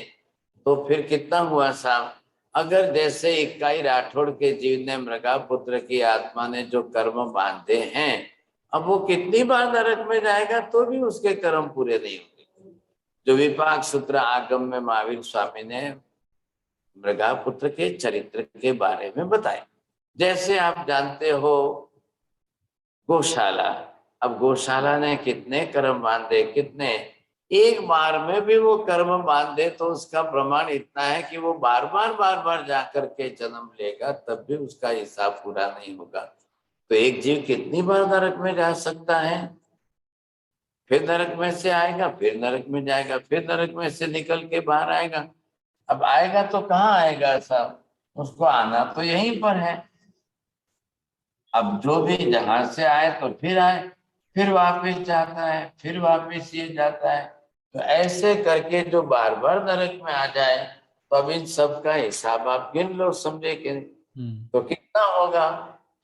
तो फिर कितना हुआ साहब? अगर जैसे इक्काई राठौड़ के जीव ने मृगा पुत्र की आत्मा ने जो कर्म बांधे हैं, अब वो कितनी बार नरक में जाएगा तो भी उसके कर्म पूरे नहीं होंगे। जो विपाक सूत्र आगम में महावीर स्वामी ने मृगा पुत्र के चरित्र के बारे में बताया। जैसे आप जानते हो गौशाला, अब गौशाला ने कितने कर्म बांधे, कितने, एक बार में भी वो कर्म बांधे तो उसका प्रमाण इतना है कि वो बार बार जाकर के जन्म लेगा, तब भी उसका हिसाब पूरा नहीं होगा। तो एक जीव कितनी बार नरक में जा सकता है? फिर नरक में से आएगा, फिर नरक में जाएगा, फिर नरक में से निकल के बाहर आएगा। अब आएगा तो कहाँ आएगा साहब? उसको आना तो यहीं पर है। अब जो भी जहां से आए तो फिर आए, फिर वापस जाता है, फिर वापस ये जाता है। तो ऐसे करके जो बार बार नरक में आ जाए, तो अब इन सब का हिसाब आप गिन लो, समझे कि तो कितना होगा।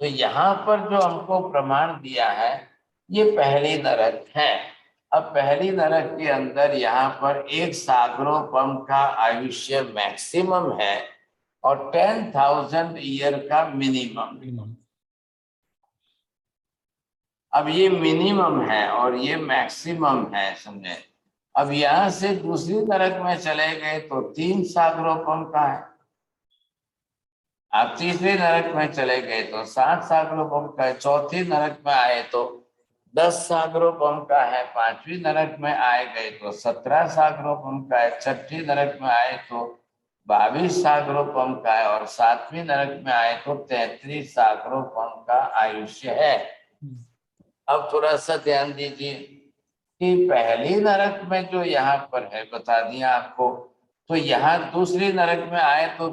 तो यहाँ पर जो हमको प्रमाण दिया है ये पहली नरक है। अब पहली नरक के अंदर यहाँ पर 1 सागरोपम का आयुष्य मैक्सिमम है और 10,000 ईयर का मिनिमम। अब ये मिनिमम है और ये मैक्सिमम है, समझे। अब यहां से दूसरी नरक में चले गए तो 3 सागरोपम का है। आप तीसरी नरक में चले गए तो 7 सागरोपम का है। चौथी नरक में आए तो 10 सागरोपम का है। 5वीं नरक में आए गए तो 17 सागरोपम का है। 6ठी नरक में आए तो 22 सागरोपम का है और 7वीं नरक में आए तो 33 सागरोपम का आयुष्य है। अब थोड़ा सा ध्यान दीजिए कि पहली नरक में जो यहाँ पर है बता दिया आपको, तो यहाँ दूसरी नरक में आए तो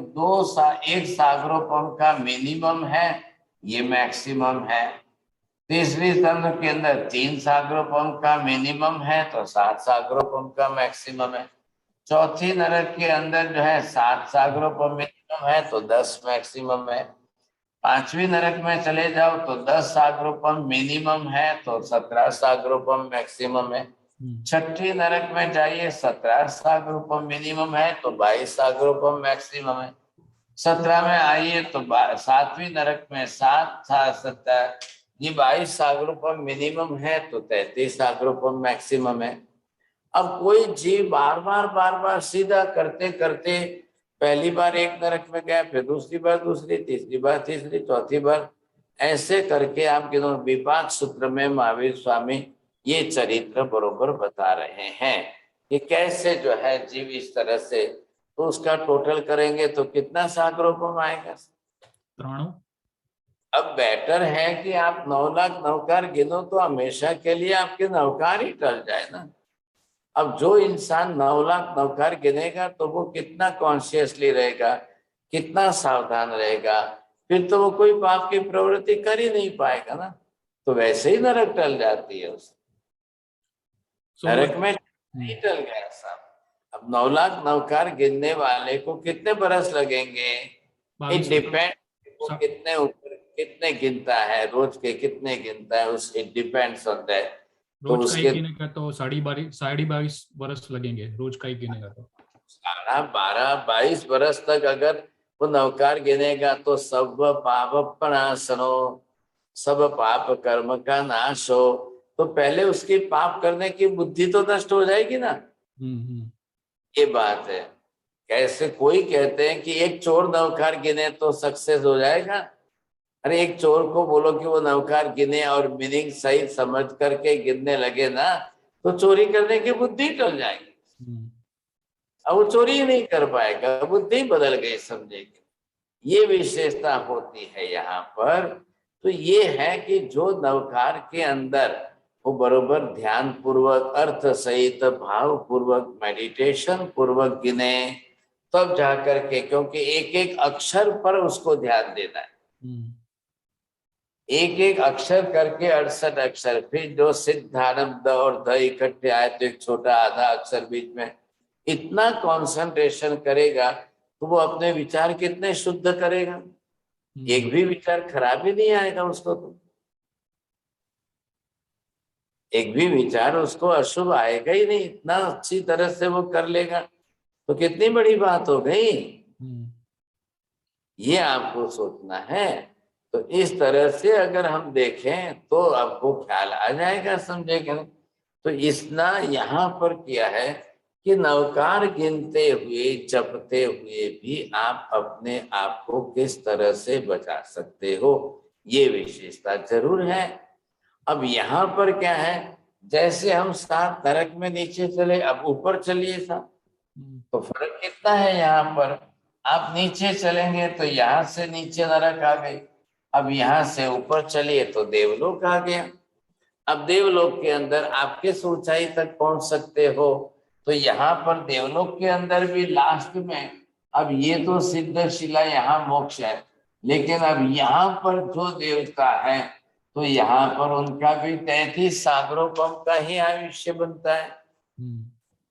1 सागरोपम का मिनिमम है, ये मैक्सिमम है। तीसरी नरक के अंदर 3 सागरोपम का मिनिमम है तो 7 सागरोपम का मैक्सिमम है। चौथी नरक के अंदर जो है 7 सागरों पर मिनिमम है तो 10 मैक्सिमम है। 5वीं नरक में चले जाओ तो 10 सागरों पर मिनिमम है तो 17 सागरों पर मैक्सिमम है। 6ठी नरक में जाइए 17 सागरों पर मिनिमम है तो 22 सागरों पर मैक्सिमम है। 17 में आइए तो 7वीं नरक में 7 ये 22 सागरों पर मिनिमम है तो 33 सागरों पर मैक्सिमम है। अब कोई जीव बार बार सीधा करते करते पहली बार एक नरक में गया, फिर दूसरी बार दूसरी, तीसरी बार तीसरी, चौथी बार, ऐसे करके आपके विपाक सूत्र में महावीर स्वामी ये चरित्र बरोबर बता रहे हैं कि कैसे जो है जीव इस तरह से, तो उसका टोटल करेंगे तो कितना सागरोपम आएगा? 93। अब बेटर है कि आप 9 लाख नौकार गिनो तो हमेशा के लिए आपके नौकार ही टल जाए ना। अब जो इंसान 9 लाख नौकार गिनेगा तो वो कितना कॉन्शियसली रहेगा, कितना सावधान रहेगा, फिर तो वो कोई पाप की प्रवृत्ति कर ही नहीं पाएगा ना, तो वैसे ही नरक टल जाती है उसे। नरक में नहीं टल गया साहब। अब 9 लाख नौकार गिनने वाले को कितने बरस लगेंगे? इट डिपेंड वो कितने ऊपर कितने गिनता है, रोज के कितने गिनता है, उस इट डिपेंड्स ऑन दैट। तो रोज उसके का ही गिनेगा तो 22 बरस लगेंगे, रोज का ही गिनेगा तो 22 बरस तक अगर वो नौकार गिनेगा तो सब पाप प्रणाशनो, सब पाप कर्म का नाश हो, तो पहले उसकी पाप करने की बुद्धि तो नष्ट हो जाएगी ना। ये बात है। कैसे कोई कहते हैं कि एक चोर नौकार गिने तो सक्सेस हो जाएगा? अरे एक चोर को बोलो कि वो नौकार गिने और मीनिंग सही समझ करके गिनने लगे ना, तो चोरी करने की बुद्धि टल जाएगी। अब वो चोरी ही नहीं कर पाएगा, बुद्धि बदल गई समझेगी। ये विशेषता होती है यहाँ पर। तो ये है कि जो नवकार के अंदर वो बरोबर ध्यान पूर्वक, अर्थ सहित, भाव पूर्वक, मेडिटेशन पूर्वक गिने, तब जाकर के, क्योंकि एक एक अक्षर पर उसको ध्यान देना है। एक एक अक्षर करके 68 अक्षर, फिर जो सिद्धानंद और द इकट्ठे आए तो एक छोटा आधा अक्षर बीच में, इतना कंसंट्रेशन करेगा तो वो अपने विचार कितने शुद्ध करेगा। एक भी विचार खराब ही नहीं आएगा उसको, तो एक भी विचार उसको अशुभ आएगा ही नहीं, इतना अच्छी तरह से वो कर लेगा, तो कितनी बड़ी बात हो गई। ये आपको सोचना है। तो इस तरह से अगर हम देखें तो आपको ख्याल आ जाएगा, समझेंगे। तो इसना यहाँ पर किया है कि नवकार गिनते हुए, जपते हुए भी आप अपने आप को किस तरह से बचा सकते हो, ये विशेषता जरूर है। अब यहाँ पर क्या है, जैसे हम 7 नरक में नीचे चले, अब ऊपर चलिए साहब, तो फर्क कितना है। यहाँ पर आप नीचे चलेंगे तो यहाँ से नीचे नरक आ गई, अब यहाँ से ऊपर चलिए तो देवलोक आ गया। अब देवलोक के अंदर आप किस ऊंचाई तक पहुंच सकते हो, तो यहाँ पर देवलोक के अंदर भी लास्ट में, अब ये तो सिद्ध शिला यहाँ मोक्ष है, लेकिन अब यहाँ पर जो देवता है तो यहाँ पर उनका भी 33 सागरोपम का ही आयुष्य बनता है,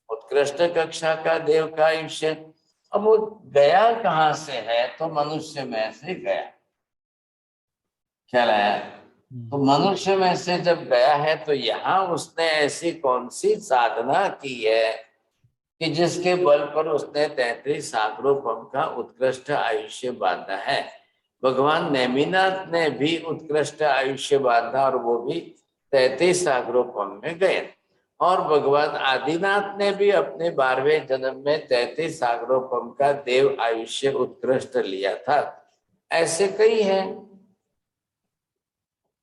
उत्कृष्ट कक्षा का देव का आयुष्य। अब वो गया कहाँ से है, तो मनुष्य में से गया, ख्याल आया? तो मनुष्य में से जब गया है तो यहाँ उसने ऐसी कौन सी साधना की है कि जिसके बल पर उसने 33 सागरोपम का उत्कृष्ट आयुष्य बांधा है। भगवान नेमिनाथ ने भी उत्कृष्ट आयुष्य बांधा और वो भी 33 सागरोपम में गए, और भगवान आदिनाथ ने भी अपने 12वें जन्म में 33 सागरोपम का देव आयुष्य उत्कृष्ट लिया था। ऐसे कई हैं,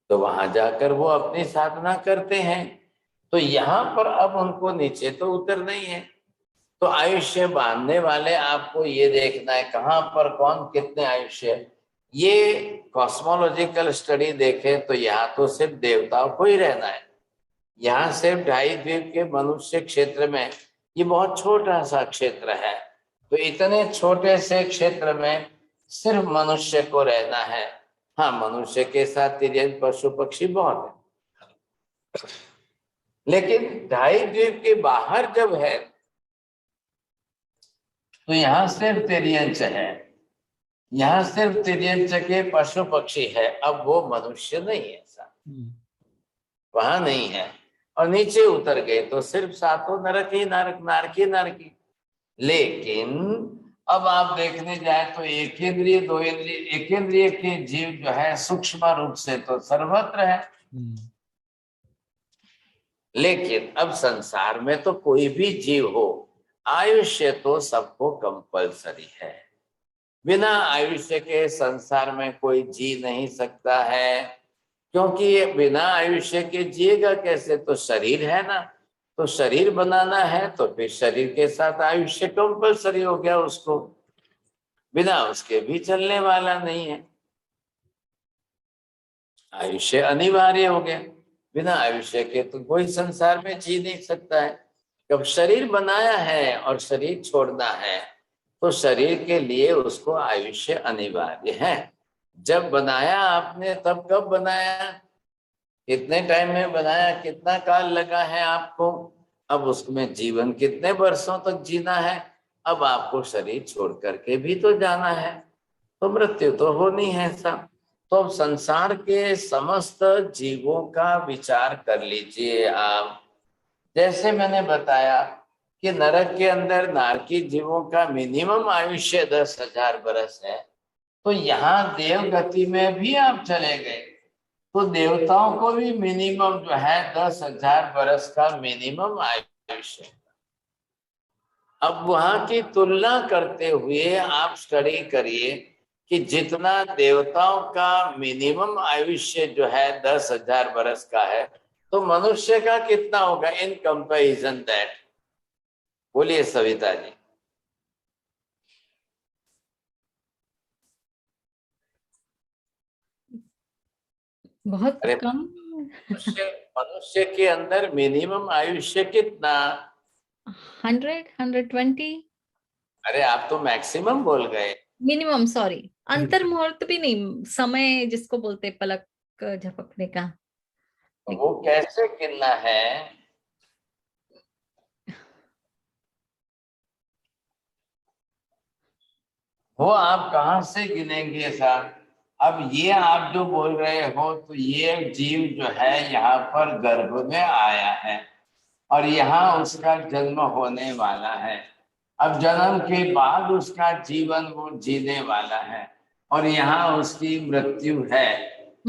तो वहां जाकर वो अपनी साधना करते हैं। तो यहाँ पर अब उनको नीचे तो उतर नहीं है, तो आयुष्य बांधने वाले आपको ये देखना है कहाँ पर कौन कितने आयुष्य। ये कॉस्मोलॉजिकल स्टडी देखें तो यहाँ तो सिर्फ देवताओं को ही रहना है। यहाँ सिर्फ 2.5 द्वीप के मनुष्य क्षेत्र में, ये बहुत छोटा सा क्षेत्र है, तो इतने छोटे से क्षेत्र में सिर्फ मनुष्य को रहना है। हाँ, मनुष्य के साथ तिर्यन पशु पक्षी बहुत है, लेकिन 2.5 द्वीप के बाहर जब है तो यहाँ सिर्फ तिर्यंच है, यहाँ सिर्फ तिर्यंच के पशु पक्षी है, अब वो मनुष्य नहीं है ऐसा, वहां नहीं है। और नीचे उतर गए तो सिर्फ सातों नरक ही नरक, नारकी नारकी। लेकिन अब आप देखने जाए तो एक इंद्रिय दो इंद्रिय, एक इंद्रिय के जीव जो है सूक्ष्म रूप से तो सर्वत्र है, लेकिन अब संसार में तो कोई भी जीव हो, आयुष्य तो सबको कंपलसरी है। बिना आयुष्य के संसार में कोई जी नहीं सकता है, क्योंकि बिना आयुष्य के जिएगा कैसे? तो शरीर है ना, तो शरीर बनाना है तो फिर शरीर के साथ आयुष्य कंपलसरी हो गया उसको, बिना उसके भी चलने वाला नहीं है, आयुष्य अनिवार्य हो गया। बिना आयुष्य के तो कोई संसार में जी नहीं सकता है। जब शरीर बनाया है और शरीर छोड़ना है तो शरीर के लिए उसको आयुष्य अनिवार्य है। जब बनाया आपने तब कब बनाया, कितने टाइम में बनाया, कितना काल लगा है आपको, अब उसमें जीवन कितने वर्षों तक जीना है, अब आपको शरीर छोड़ करके भी तो जाना है, तो मृत्यु तो होनी है सब। तो अब संसार के समस्त जीवों का विचार कर लीजिए आप। जैसे मैंने बताया कि नरक के अंदर नारकी जीवों का मिनिमम आयुष्य 10,000 वर्ष है, तो यहाँ देव गति में भी आप चले गए तो देवताओं को भी मिनिमम जो है 10,000 वर्ष का मिनिमम आयुष्य। अब वहां की तुलना करते हुए आप स्टडी करिए कि जितना देवताओं का मिनिमम आयुष्य जो है 10,000 वर्ष का है, तो मनुष्य का कितना होगा इन कंपैरिजन दैट? बोलिए सविता जी। बहुत अरे कम। मनुष्य के अंदर मिनिमम आयुष्य कितना? 100, 120। अरे आप तो मैक्सिमम बोल गए। मिनिमम, सॉरी, अंतर मुहूर्त भी नहीं, समय जिसको बोलते पलक झपकने का। वो कैसे गिनना है? वो आप कहाँ से गिनेंगे साहब? अब ये आप जो बोल रहे हो तो ये जीव जो है यहाँ पर गर्भ में आया है और यहाँ उसका जन्म होने वाला है। अब जन्म के बाद उसका जीवन वो जीने वाला है और यहाँ उसकी मृत्यु है।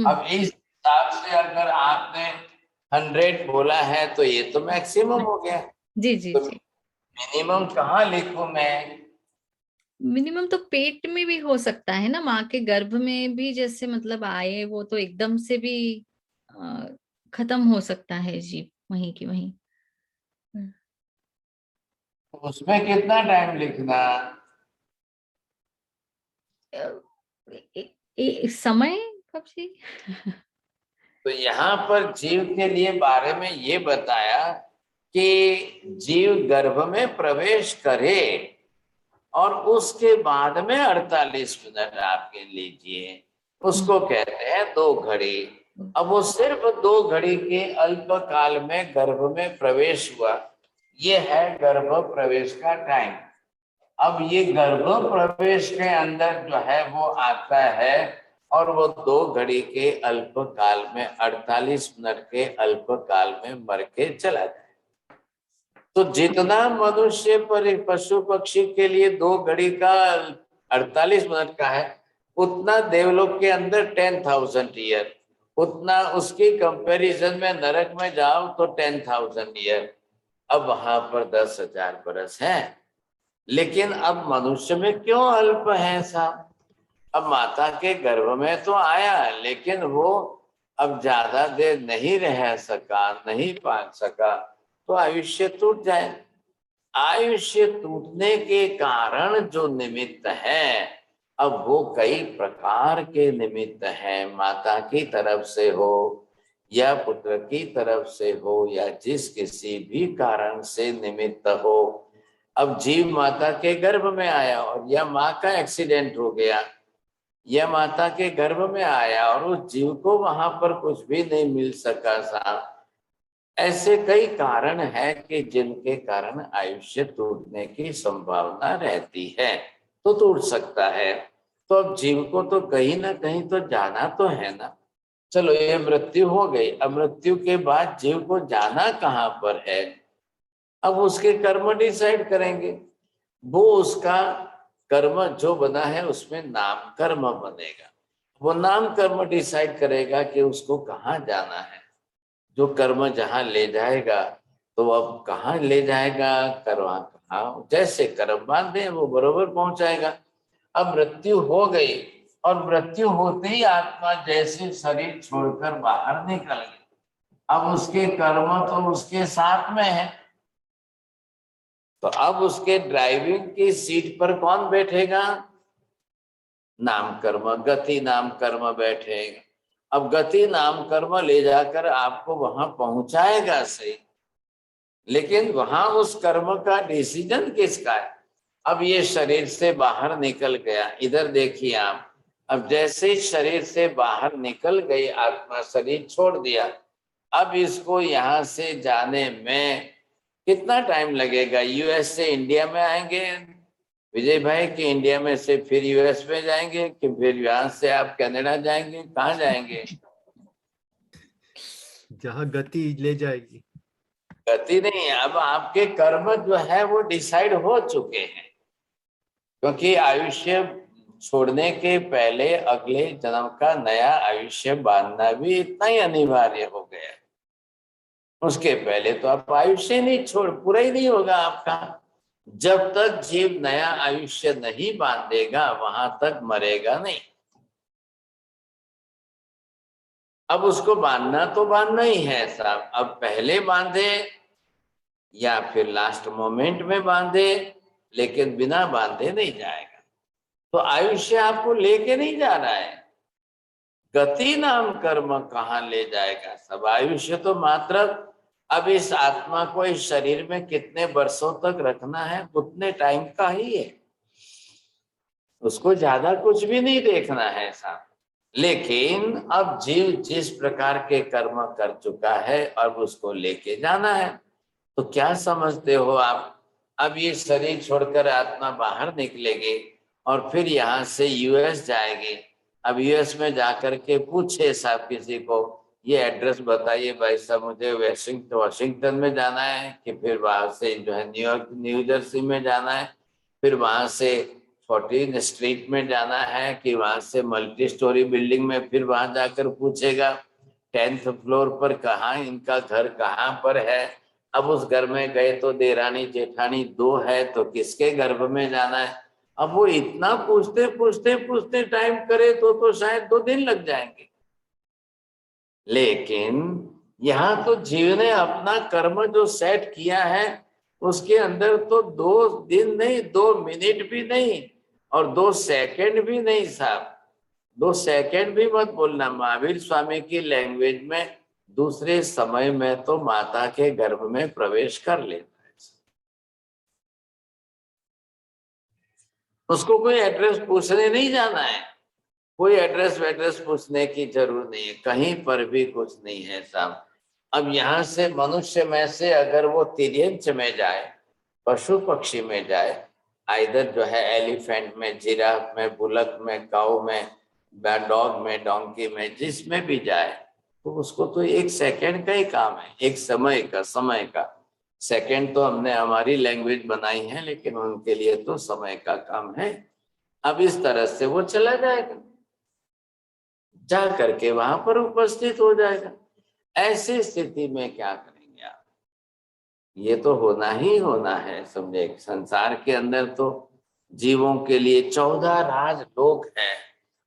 अब इस हिसाब से अगर आपने 100 बोला है तो ये तो मैक्सिमम हो गया। जी जी तो जी। मिनिमम कहाँ लिखूं मैं? मिनिमम तो पेट में भी हो सकता है ना, माँ के गर्भ में भी जैसे मतलब आए, वो तो एकदम से भी खत्म हो सकता है जीव वहीं की वहीं। उसमें कितना टाइम लिखना? समय कब जी? तो यहाँ पर जीव के लिए बारे में ये बताया कि जीव गर्भ में प्रवेश करे और उसके बाद में 48 मिनट आपके लीजिए, उसको कहते हैं 2 घड़ी। अब वो सिर्फ 2 घड़ी के अल्प काल में गर्भ में प्रवेश हुआ, ये है गर्भ प्रवेश का टाइम। अब ये गर्भ प्रवेश के अंदर जो है वो आता है और वो 2 घड़ी के अल्प काल में 48 मिनट के अल्प काल में मर के चला जाए। तो जितना मनुष्य पर पशु पक्षी के लिए 2 घड़ी का 48 मिनट का है, उतना देवलोक के अंदर 10,000 ईयर, उतना उसकी कंपैरिजन में नरक में जाओ तो 10,000 ईयर। अब वहां पर 10,000 बरस है। लेकिन अब मनुष्य में क्यों अल्प है साहब? अब माता के गर्भ में तो आया लेकिन वो अब ज्यादा देर नहीं रह सका, नहीं पाल सका, तो आयुष्य टूट जाए। आयुष्य टूटने के कारण जो निमित्त है, अब वो कई प्रकार के निमित्त हैं, माता की तरफ से हो या पुत्र की तरफ से हो या जिस किसी भी कारण से निमित्त हो। अब जीव माता के गर्भ में आया और या माँ का एक्सीडेंट हो गया, या माता के गर्भ में आया और उस जीव को वहां पर कुछ भी नहीं मिल सका साहब, ऐसे कई कारण है कि जिनके कारण आयुष्य टूटने की संभावना रहती है, तो टूट सकता है। तो अब जीव को तो कहीं ना कहीं तो जाना तो है ना। चलो ये मृत्यु हो गई, अब मृत्यु के बाद जीव को जाना कहाँ पर है, अब उसके कर्म डिसाइड करेंगे। वो उसका कर्म जो बना है उसमें नाम कर्म बनेगा, वो नाम कर्म डिसाइड करेगा कि उसको कहाँ जाना है। जो कर्म जहां ले जाएगा तो अब कहाँ ले जाएगा, करवा कहाँ, जैसे कर्म बांधे वो बरोबर पहुंचाएगा। अब मृत्यु हो गई और मृत्यु होते ही आत्मा जैसे शरीर छोड़कर बाहर निकल गई, अब उसके कर्म तो उसके साथ में है। तो अब उसके ड्राइविंग की सीट पर कौन बैठेगा, नाम कर्म, गति नाम कर्म बैठेगा। अब गति नाम कर्म ले जाकर आपको वहां पहुंचाएगा सही, लेकिन वहां उस कर्म का डिसीजन किसका है। अब ये शरीर से बाहर निकल गया, इधर देखिए आप, अब जैसे शरीर से बाहर निकल गई आत्मा, शरीर छोड़ दिया, अब इसको यहाँ से जाने में कितना टाइम लगेगा। यूएस से इंडिया में आएंगे विजय भाई, कि इंडिया में से फिर यूएस में जाएंगे, कि फिर यहाँ से आप कनाडा जाएंगे, कहाँ जाएंगे। जहाँ गति ले जाएगी। गति नहीं, अब आपके कर्म जो है वो डिसाइड हो चुके हैं, क्योंकि आयुष्य छोड़ने के पहले अगले जन्म का नया आयुष्य बांधना भी इतना ही अनिवार्य हो गया। उसके पहले तो आप आयुष्य नहीं छोड़, पूरा ही नहीं होगा आपका। जब तक जीव नया आयुष्य नहीं बांधेगा वहां तक मरेगा नहीं। अब उसको बांधना तो बांधना ही है साहब, अब पहले बांधे या फिर लास्ट मोमेंट में बांधे, लेकिन बिना बांधे नहीं जाएगा। तो आयुष्य आपको लेके नहीं जा रहा है, गति नाम कर्म कहाँ ले जाएगा सब। आयुष्य तो मात्र अब इस आत्मा को इस शरीर में कितने वर्षों तक रखना है उतने टाइम का ही है, उसको ज्यादा कुछ भी नहीं देखना है साहब। लेकिन अब जीव जिस प्रकार के कर्म कर चुका है अब उसको लेके जाना है। तो क्या समझते हो आप, अब ये शरीर छोड़कर आत्मा बाहर निकलेगी और फिर यहाँ से यूएस जाएगी। अब यूएस में जाकर के पूछे साहब किसी को, ये एड्रेस बताइए भाई साहब, मुझे वाशिंगटन में जाना है, कि फिर वहां से जो है न्यूयॉर्क न्यू जर्सी में जाना है, फिर वहां से 14 स्ट्रीट में जाना है, कि वहां से मल्टी स्टोरी बिल्डिंग में, फिर वहां जाकर पूछेगा 10th फ्लोर पर कहाँ इनका घर कहाँ पर है। अब उस घर में गए तो देरानी जेठानी 2 है, तो किसके गर्भ में जाना है। अब वो इतना पूछते पूछते पूछते टाइम करे तो शायद 2 दिन लग जाएंगे। लेकिन यहाँ तो जीव ने अपना कर्म जो सेट किया है उसके अंदर तो 2 दिन नहीं, 2 मिनट भी नहीं और 2 सेकंड भी नहीं साहब। 2 सेकंड भी मत बोलना, महावीर स्वामी की लैंग्वेज में दूसरे समय में तो माता के गर्भ में प्रवेश कर लेता है। उसको कोई एड्रेस पूछने नहीं जाना है, कोई एड्रेस वेड्रेस पूछने की जरूरत नहीं है, कहीं पर भी कुछ नहीं है साहब। अब यहाँ से मनुष्य में से अगर वो तिर्यंच में जाए, पशु पक्षी में जाए, आइदर जो है एलिफेंट में, जिराफ में, बुलक में, काऊ में, डॉग में, डोंकी में, जिसमें भी जाए, तो उसको तो 1 सेकंड का ही काम है, एक समय का। सेकंड तो हमने हमारी लैंग्वेज बनाई है, लेकिन उनके लिए तो समय का काम है। अब इस तरह से वो चला जाएगा, जा करके वहां पर उपस्थित हो जाएगा। ऐसी स्थिति में क्या करेंगे आप, ये तो होना ही होना है समझे। संसार के अंदर तो जीवों के लिए 14 राजलोक है,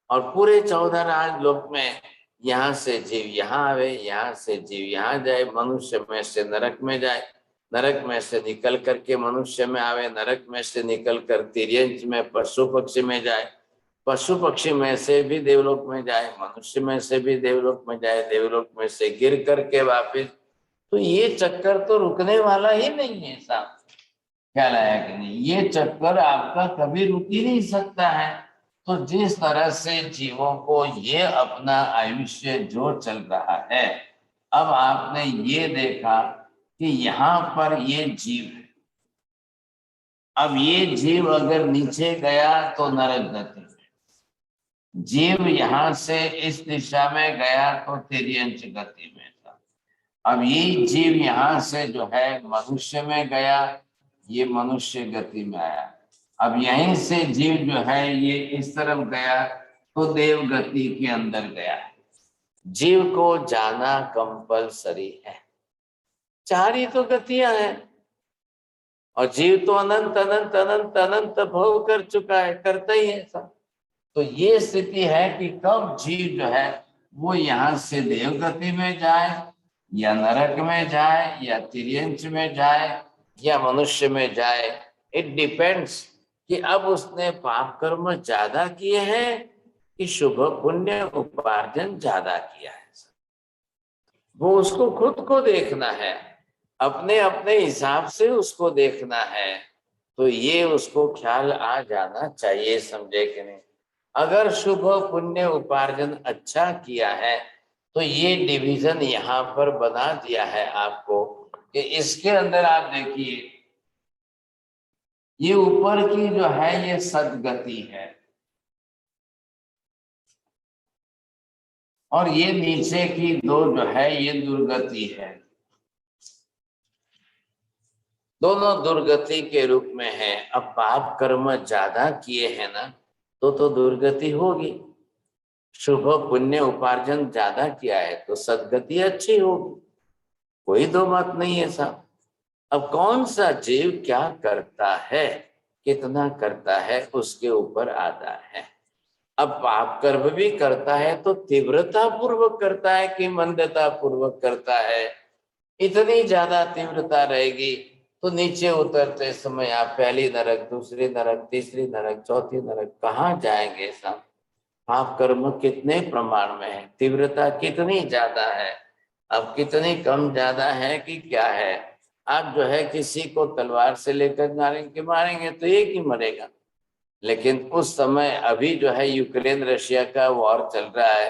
और पूरे 14 राजलोक में यहाँ से जीव यहाँ आवे, यहाँ से जीव यहाँ जाए, मनुष्य में से नरक में जाए, नरक में से निकल करके मनुष्य में आवे, नरक में से निकल कर तिर्यंच में पशु पक्षी में जाए, पशु पक्षी में से भी देवलोक में जाए, मनुष्य में से भी देवलोक में जाए, देवलोक में से गिर करके वापिस। तो ये चक्कर तो रुकने वाला ही नहीं है साहब, ख्याल आया कि नहीं। ये चक्कर आपका कभी रुक ही नहीं सकता है। तो जिस तरह से जीवों को ये अपना आयुष्य जो चल रहा है, अब आपने ये देखा कि यहाँ पर ये जीव है। अब ये जीव अगर नीचे गया तो नरक गति में, जीव यहाँ से इस दिशा में गया तो तिर्यंच गति में था। अब ये जीव यहाँ से जो है मनुष्य में गया, ये मनुष्य गति में आया। अब यहीं से जीव जो है ये इस तरफ गया तो देव गति के अंदर गया। जीव को जाना कंपलसरी है। चार ही तो गतियां हैं और जीव तो अनंत अनंत अनंत अनंत भोग कर चुका है, करता ही है सब। तो ये स्थिति है कि कब जीव जो है वो यहाँ से देव गति में जाए या नरक में जाए या तिर्यंच में जाए या मनुष्य में जाए, इट डिपेंड्स कि अब उसने पाप कर्म ज्यादा किए हैं कि शुभ पुण्य उपार्जन ज्यादा किया है। वो उसको खुद को देखना है, अपने अपने हिसाब से उसको देखना है। तो ये उसको ख्याल आ जाना चाहिए, समझे कि नहीं। अगर शुभ पुण्य उपार्जन अच्छा किया है तो ये डिवीजन यहाँ पर बना दिया है आपको कि इसके अंदर आप देखिए, ये ऊपर की जो है ये सदगति है और ये नीचे की दो जो है ये दुर्गति है। दोनों दुर्गति के रूप में है। अब पाप कर्म ज्यादा किए हैं ना तो दुर्गति होगी, शुभ पुण्य उपार्जन ज्यादा किया है तो सदगति अच्छी होगी, कोई दो मत नहीं है साहब। अब कौन सा जीव क्या करता है, कितना करता है, उसके ऊपर आता है। अब पाप कर्म भी करता है तो तीव्रता पूर्वक करता है कि मंदता पूर्वक करता है। इतनी ज्यादा तीव्रता रहेगी तो नीचे उतरते समय आप पहली नरक, दूसरी नरक, तीसरी नरक, चौथी नरक कहाँ जाएंगे साहब। पाप कर्म कितने प्रमाण में है, तीव्रता कितनी ज्यादा है। अब कितनी कम ज्यादा है कि क्या है। आप जो है किसी को तलवार से लेकर मारेंगे तो एक ही मरेगा, लेकिन उस समय अभी जो है यूक्रेन रशिया का वॉर चल रहा है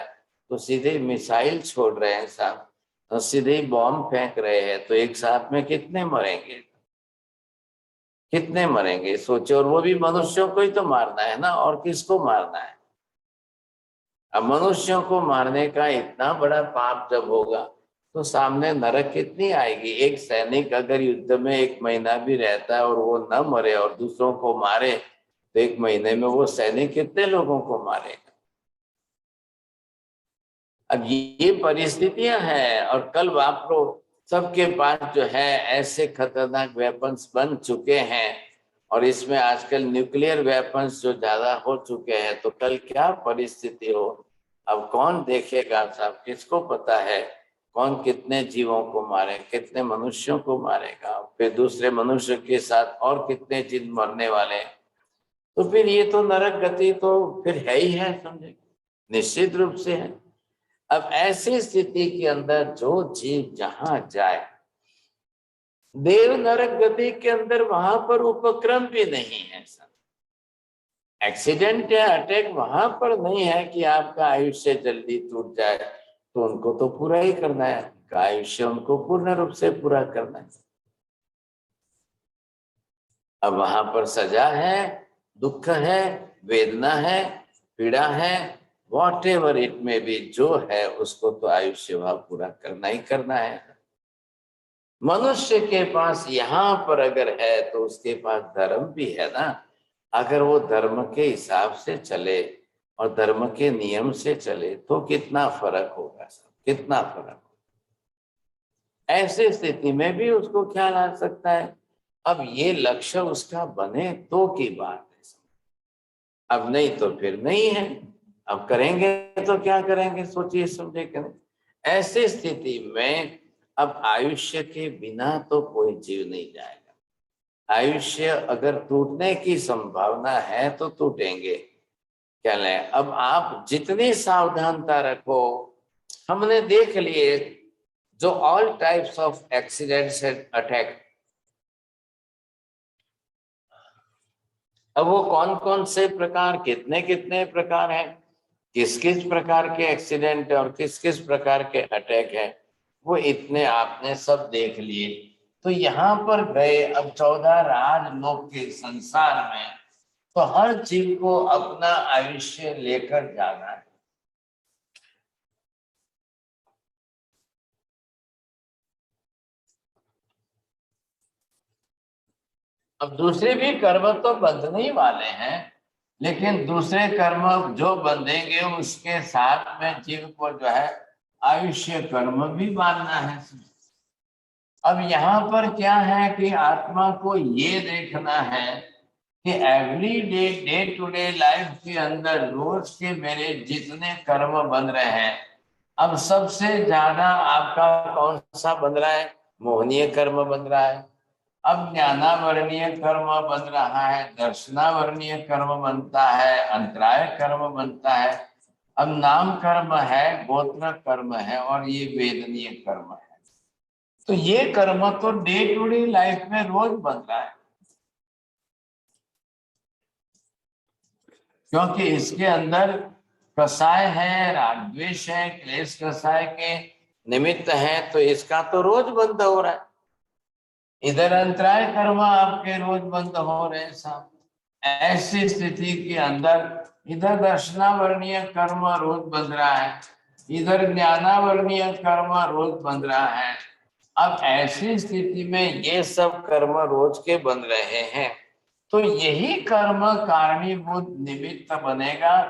तो सीधे मिसाइल छोड़ रहे हैं साहब, तो सीधे बॉम्ब फेंक रहे हैं, तो एक साथ में कितने मरेंगे, कितने मरेंगे सोचो। और वो भी मनुष्यों को ही तो मारना है ना, और किसको मारना है। अब मनुष्यों को मारने का इतना बड़ा पाप जब होगा तो सामने नरक कितनी आएगी। एक सैनिक अगर युद्ध में 1 महीना भी रहता है और वो न मरे और दूसरों को मारे तो 1 महीने में वो सैनिक कितने लोगों को मारेगा। अब ये परिस्थितियां हैं और कल वापरो सबके पास जो है ऐसे खतरनाक वेपन्स बन चुके हैं और इसमें आजकल न्यूक्लियर वेपन्स जो ज्यादा हो चुके हैं, तो कल क्या परिस्थिति हो अब कौन देखेगा साहब, किसको पता है कौन कितने जीवों को मारे, कितने मनुष्यों को मारेगा, फिर दूसरे मनुष्य के साथ और कितने जीव मरने वाले। तो फिर ये तो नरक गति तो फिर है ही है, समझे, निश्चित रूप से है। अब ऐसी स्थिति के अंदर जो जीव जहां जाए, देव नरक गति के अंदर वहां पर उपक्रम भी नहीं है सर, एक्सीडेंट या अटैक वहां पर नहीं है कि आपका आयुष्य जल्दी टूट जाए, तो उनको तो पूरा ही करना है, आयुष्य उनको पूर्ण रूप से पूरा करना है। अब वहां पर सजा है, दुख है, वेदना है, पीड़ा है, वॉटेवर इट में भी जो है उसको तो आयुष्य वह पूरा करना ही करना है। मनुष्य के पास यहाँ पर अगर है तो उसके पास धर्म भी है ना। अगर वो धर्म के हिसाब से चले और धर्म के नियम से चले तो कितना फर्क होगा सब, कितना फर्क होगा। ऐसे स्थिति में भी उसको ख्याल आ सकता है। अब ये लक्ष्य उसका बने तो की बात है, अब नहीं तो फिर नहीं है। अब करेंगे तो क्या करेंगे, सोचिए समझे करें। ऐसी स्थिति में अब आयुष्य के बिना तो कोई जीव नहीं जाएगा। आयुष्य अगर टूटने की संभावना है तो टूटेंगे, क्या लें। अब आप जितनी सावधानता रखो, हमने देख लिए जो all types of accidents and attack, अब वो कौन कौन से प्रकार, कितने कितने प्रकार हैं, किस किस प्रकार के एक्सीडेंट और किस किस प्रकार के अटैक है, वो इतने आपने सब देख लिए। तो यहाँ पर गए, अब 14 राजलोक के संसार में, तो हर जीव को अपना आयुष्य लेकर जाना है। अब दूसरे भी कर्म तो बंधने ही वाले हैं, लेकिन दूसरे कर्म जो बंधेंगे उसके साथ में जीव को जो है आयुष्य कर्म भी बांधना है। अब यहाँ पर क्या है कि आत्मा को ये देखना है कि every day, day to day life के अंदर रोज के मेरे जितने कर्म बन रहे हैं, अब सबसे ज्यादा आपका कौन सा बन रहा है? मोहनीय कर्म बन रहा है। अब ज्ञानावरणीय कर्म बन रहा है, दर्शनावरणीय कर्म बनता है, अंतराय कर्म बनता है, अब नाम कर्म है, गोत्र कर्म है, और ये वेदनीय कर्म है। तो ये कर्म तो डे टू डे लाइफ में रोज बन रहा है, क्योंकि इसके अंदर कसाय है, रागद्वेष है, क्लेश कसाय के निमित्त है, तो इसका तो रोज बंद हो रहा है। इधर अंतराय कर्म आपके रोज बंद हो रहे साहब। ऐसी स्थिति के अंदर इधर दर्शनावरणीय कर्म रोज बन रहा है, इधर ज्ञानावरणीय कर्म रोज बन रहा है। अब ऐसी स्थिति में ये सब कर्म रोज के बन रहे हैं, तो यही कर्म कारणीभूत निमित्त बनेगा,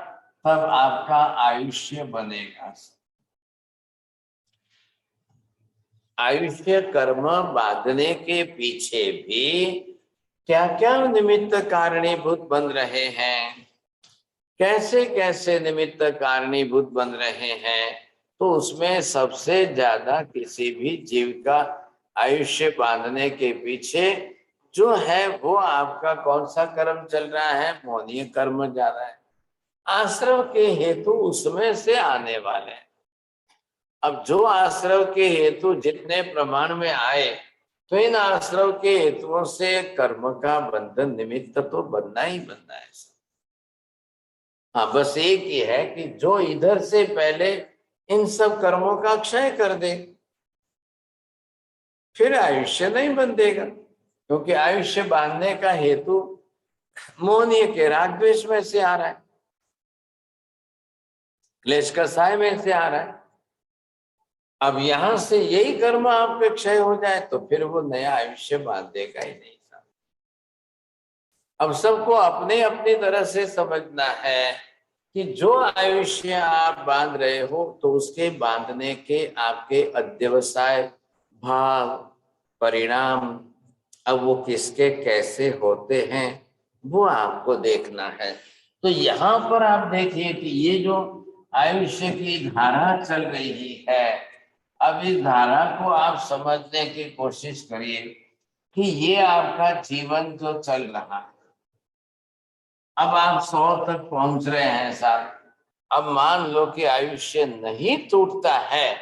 तब आपका आयुष्य बनेगा। आयुष्य कर्म बांधने के पीछे भी क्या क्या निमित्त कारणीभूत बन रहे हैं, कैसे कैसे निमित्त कारणीभूत बन रहे हैं, तो उसमें सबसे ज्यादा किसी भी जीव का आयुष्य बांधने के पीछे जो है वो आपका कौन सा कर्म चल रहा है? मोहनीय कर्म जा रहा है। आश्रव के हेतु उसमें से आने वाले हैं। अब जो आश्रव के हेतु जितने प्रमाण में आए, तो इन आश्रव के हेतुओं से कर्म का बंधन निमित्त तो बनना ही बनना है। हाँ, बस एक ही है कि जो इधर से पहले इन सब कर्मों का क्षय कर दे, फिर आयुष्य नहीं बंधेगा, क्योंकि आयुष्य बांधने का हेतु मोहनीय के रागद्वेष में से आ रहा है, क्लेश कसाय में से आ रहा है। अब यहां से यही कर्म आपके क्षय हो जाए तो फिर वो नया आयुष्य बांधेगा ही नहीं। अब सबको अपने अपनी तरह से समझना है कि जो आयुष्य आप बांध रहे हो, तो उसके बांधने के आपके अध्यवसाय, भाव, परिणाम, अब वो किसके कैसे होते हैं वो आपको देखना है। तो यहाँ पर आप देखिए कि ये जो आयुष्य की धारा चल रही है, अब इस धारा को आप समझने की कोशिश करिए कि ये आपका जीवन जो चल रहा है, अब आप 100 तक पहुंच रहे हैं साहब। अब मान लो कि आयुष्य नहीं टूटता है,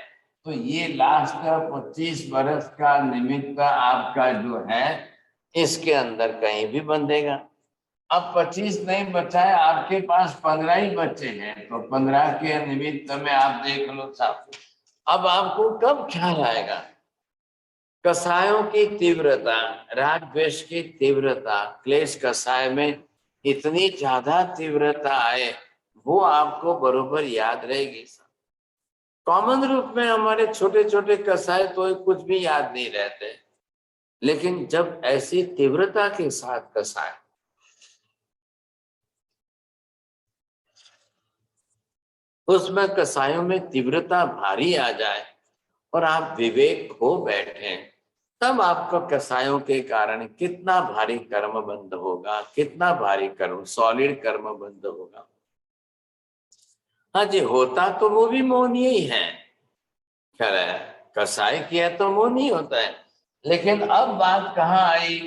तो ये लास्ट 25 वर्ष का निमित्त आपका जो है इसके अंदर कहीं भी बंधेगा। अब 25 नहीं बचा है, आपके पास 15 ही बचे हैं, तो 15 के निमित्त में आप देख लो साहब। अब आपको कब ख्याल आएगा? कसायों की तीव्रता, राग द्वेष की तीव्रता, क्लेश कसाय में इतनी ज्यादा तीव्रता आए, वो आपको बरोबर याद रहेगी। कॉमन रूप में हमारे छोटे छोटे कसाय तो कुछ भी याद नहीं रहते, लेकिन जब ऐसी तीव्रता के साथ कसाय, उसमें कसायों में तीव्रता भारी आ जाए और आप विवेक खो बैठे, तब आपको कसायों के कारण कितना भारी कर्म बंध होगा, कितना भारी कर्म, सॉलिड कर्म बंध होगा। हाँ जी, होता तो वो भी मोहनीय ही है, खैर है, कसाय किया तो मोहनीय होता है, लेकिन अब बात कहाँ आई?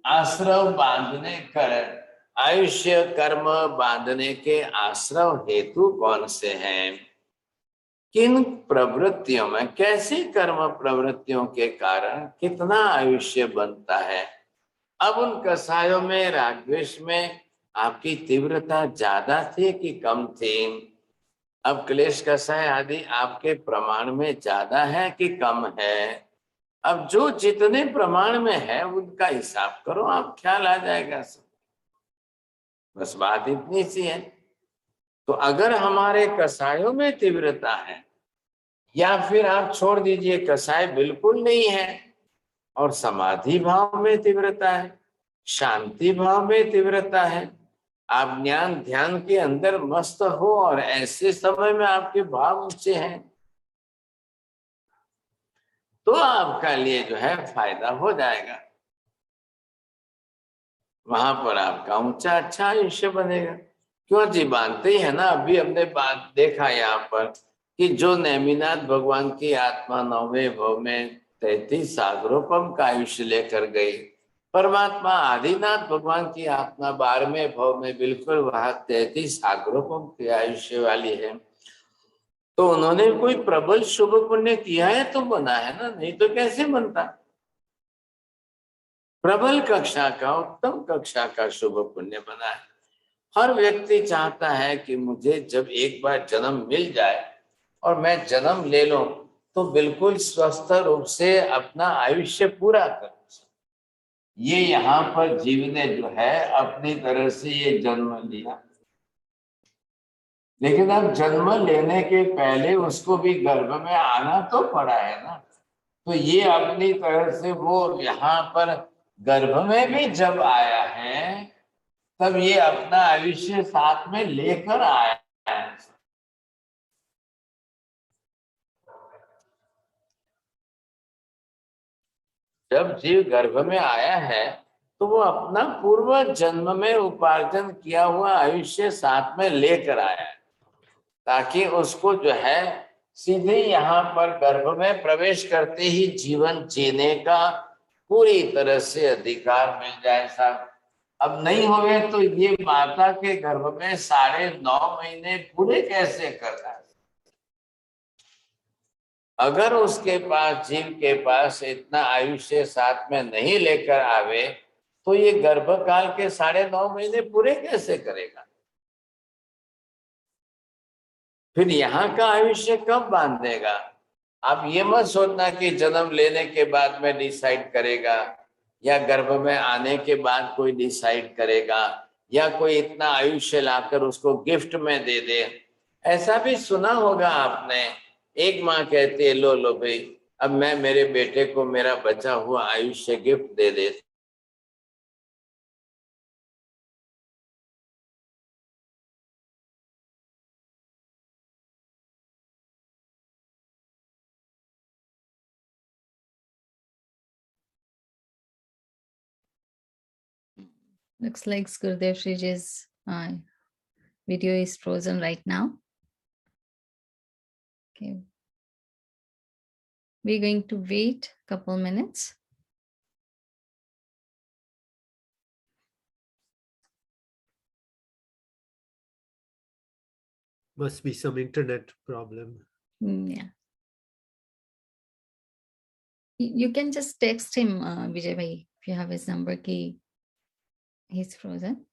आश्रव बांधने कर, आयुष्य कर्म बांधने के आश्रव हेतु कौन से हैं, किन प्रवृत्तियों में, कैसी कर्म प्रवृत्तियों के कारण कितना आयुष्य बनता है। अब उन कसायों में, रागद्वेष में आपकी तीव्रता ज्यादा थी कि कम थी? अब क्लेश कषाय आदि आपके प्रमाण में ज्यादा है कि कम है? अब जो जितने प्रमाण में है उनका हिसाब करो, आप ख्याल आ जाएगा सब। बस बात इतनी सी है। तो अगर हमारे कषायों में तीव्रता है, या फिर आप छोड़ दीजिए कषाय बिल्कुल नहीं है और समाधि भाव में तीव्रता है, शांति भाव में तीव्रता है, आप ज्ञान ध्यान के अंदर मस्त हो और ऐसे समय में आपके भाव ऊंचे हैं, तो आपका लिए जो है फायदा हो जाएगा। वहां पर आपका ऊंचा अच्छा आयुष्य बनेगा। क्यों जी, मानते ही है ना। अभी हमने बात देखा यहाँ पर कि जो नेमिनाथ भगवान की आत्मा 9वें भव में 33 सागरोपम का आयुष्य लेकर गई, परमात्मा आदिनाथ भगवान की आत्मा 12वें भव में बिल्कुल वह 33 सागरोपम के आयुष्य वाली है। तो उन्होंने कोई प्रबल शुभ पुण्य किया है तो बना है ना, नहीं तो कैसे बनता। प्रबल कक्षा का, उत्तम कक्षा का शुभ पुण्य बना है। हर व्यक्ति चाहता है कि मुझे जब एक बार जन्म मिल जाए और मैं जन्म ले लूं तो बिल्कुल स्वस्थ रूप से अपना आयुष्य पूरा करूं। ये यहाँ पर जीव ने जो है अपनी तरह से ये जन्म लिया, लेकिन अब जन्म लेने के पहले उसको भी गर्भ में आना तो पड़ा है ना। तो ये अपनी तरह से वो यहाँ पर गर्भ में भी जब आया है तब ये अपना आयुष्य साथ में लेकर आया है। जब जीव गर्भ में आया है तो वो अपना पूर्व जन्म में उपार्जन किया हुआ आयुष्य साथ में लेकर आया है, ताकि उसको जो है सीधे यहाँ पर गर्भ में प्रवेश करते ही जीवन जीने का पूरी तरह से अधिकार मिल जाए साहब। अब नहीं होवे तो ये माता के गर्भ में 9.5 महीने पूरे कैसे करना है। अगर उसके पास, जीव के पास इतना आयुष्य साथ में नहीं लेकर आवे तो ये गर्भकाल के 9.5 महीने पूरे कैसे करेगा। फिर यहाँ का आयुष्य कब बांधेगा। आप ये मत सोचना कि जन्म लेने के बाद में डिसाइड करेगा, या गर्भ में आने के बाद कोई डिसाइड करेगा, या कोई इतना आयुष्य लाकर उसको गिफ्ट में दे दे। ऐसा भी सुना होगा आपने, एक माँ कहती है लो लो भाई, अब मैं मेरे बेटे को मेरा बचा हुआ आयुष्य gift they they. Looks like Gurudev Sriji's video is frozen right now. Okay. We're going to wait a couple minutes. Must be some internet problem. Yeah. You can just text him, Vijay bhai, if you have his number key. He's frozen.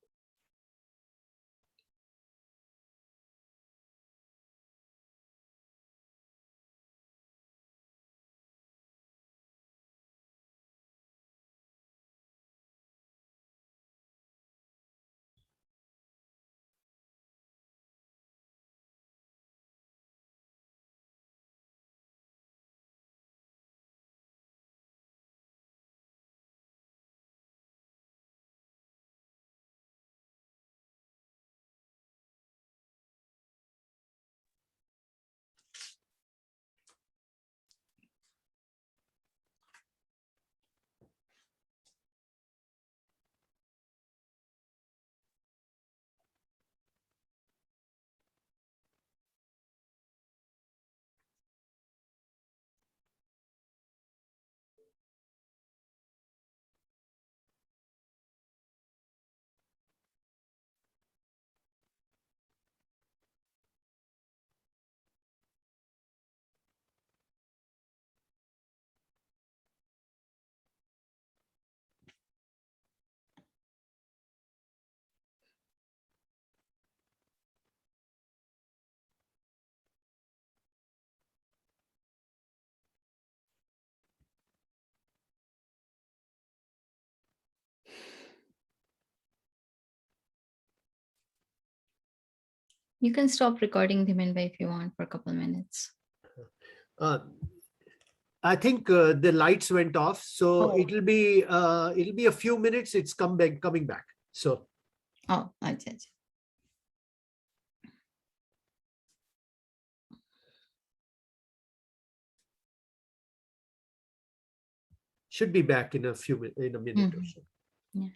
You can stop recording, Dhiman bhai, if you want, for a couple minutes. I think the lights went off, so it'll be a few minutes. It's coming back. So. Oh, acha. Should be back in a minute or so. Yeah.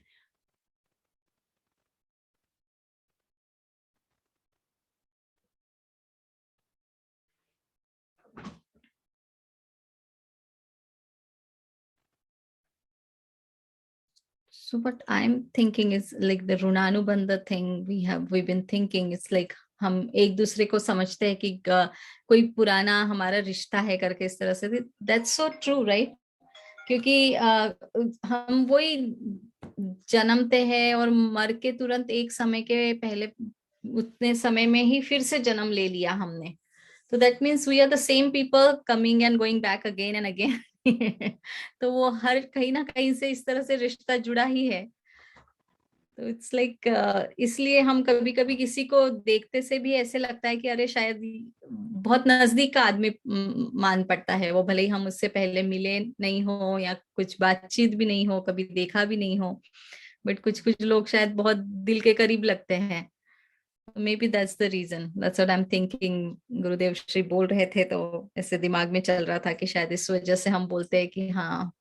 So what I'm thinking is like the Runanubandha thing we've been thinking, it's like हम एक दूसरे को समझते हैं कि कोई पुराना हमारा रिश्ता है करके इस तरह से. That's so true, right? क्योंकि हम वही जन्मते हैं और मर के तुरंत एक समय के पहले उतने समय में ही फिर से जन्म ले लिया हमने. So that means we are the same people coming and going back again and again. तो वो हर कहीं ना कहीं से इस तरह से रिश्ता जुड़ा ही है. तो इट्स लाइक इसलिए हम कभी कभी किसी को देखते से भी ऐसे लगता है कि अरे शायद बहुत नजदीक का आदमी मान पड़ता है वो, भले ही हम उससे पहले मिले नहीं हो या कुछ बातचीत भी नहीं हो, कभी देखा भी नहीं हो, बट कुछ लोग शायद बहुत दिल के करीब लगते हैं. Maybe that's the reason. That's what I'm thinking. गुरुदेव श्री बोल रहे थे तो ऐसे दिमाग में चल रहा था कि शायद इस वजह से हम बोलते हैं कि हाँ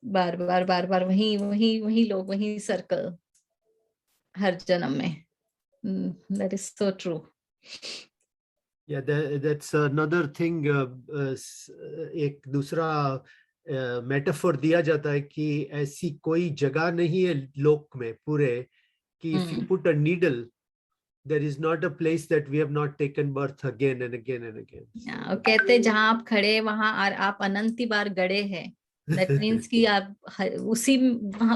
बार बार वही लोग, वही सर्कल हर जन्म में. That is so true. Yeah, that's another thing. एक दूसरा मेटाफोर दिया जाता है कि ऐसी कोई जगह नहीं है लोक में पूरे कि if you put a needle, there is not a place that we have not taken birth again and again and again. और कहते जहां आप खड़े वहां आप अनंती बार गड़े हैं. That means कि आप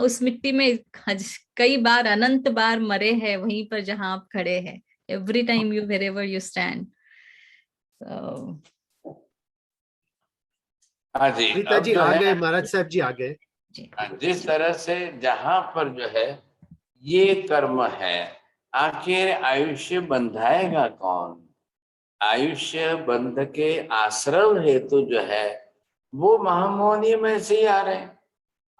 उस मिट्टी में कई बार अनंत बार मरे हैं वहीं पर जहां आप खड़े हैं. Every time wherever you stand. So. हाँ जी, रीता जी आ गए, महाराज साहब जी आ गए. जिस तरह से जहां पर जो है ये कर्म है, आखिर आयुष्य बंधाएगा कौन? आयुष्य बंध के आश्रय हेतु जो है वो महामोहनी में से ही आ रहे हैं.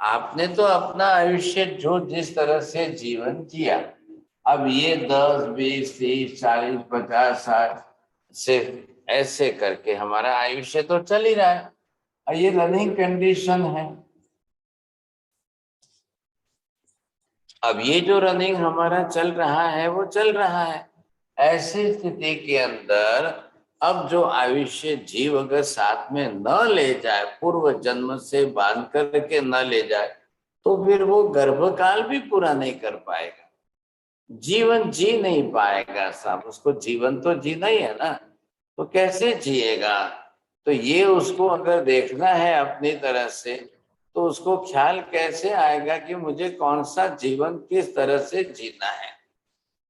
आपने तो अपना आयुष्य जो जिस तरह से जीवन जिया, अब ये 10, 20, 30, 40, 50, 60 से ऐसे करके हमारा आयुष्य तो चल ही रहा है. ये रनिंग कंडीशन है. अब ये जो रनिंग हमारा चल रहा है वो चल रहा है. ऐसी स्थिति के अंदर अब जो आयुष्य जीव अगर साथ में न ले जाए, पूर्व जन्म से बांध करके न ले जाए, तो फिर वो गर्भकाल भी पूरा नहीं कर पाएगा, जीवन जी नहीं पाएगा. साहब उसको जीवन तो जीना ही है ना, तो कैसे जिएगा? तो ये उसको अगर देखना है अपनी तरह से, तो उसको ख्याल कैसे आएगा कि मुझे कौन सा जीवन किस तरह से जीना है?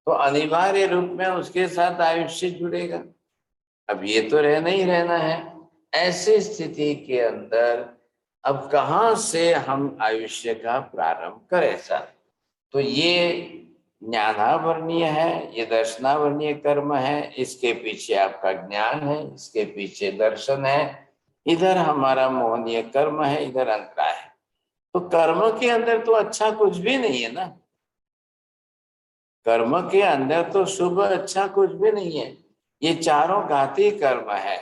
तो अनिवार्य रूप में उसके साथ आयुष्य जुड़ेगा. अब ये तो रहना ही रहना है. ऐसी स्थिति के अंदर अब कहाँ से हम आयुष्य का प्रारंभ करें साहब? तो ये ज्ञानावर्णीय है, ये दर्शनावर्णीय कर्म है. इसके पीछे आपका ज्ञान है, इसके पीछे दर्शन है, इधर हमारा मोहनीय कर्म है, इधर अंतराय है. तो कर्म के अंदर तो अच्छा कुछ भी नहीं है ना. कर्म के अंदर तो शुभ अच्छा कुछ भी नहीं है. ये चारों घाती कर्म है.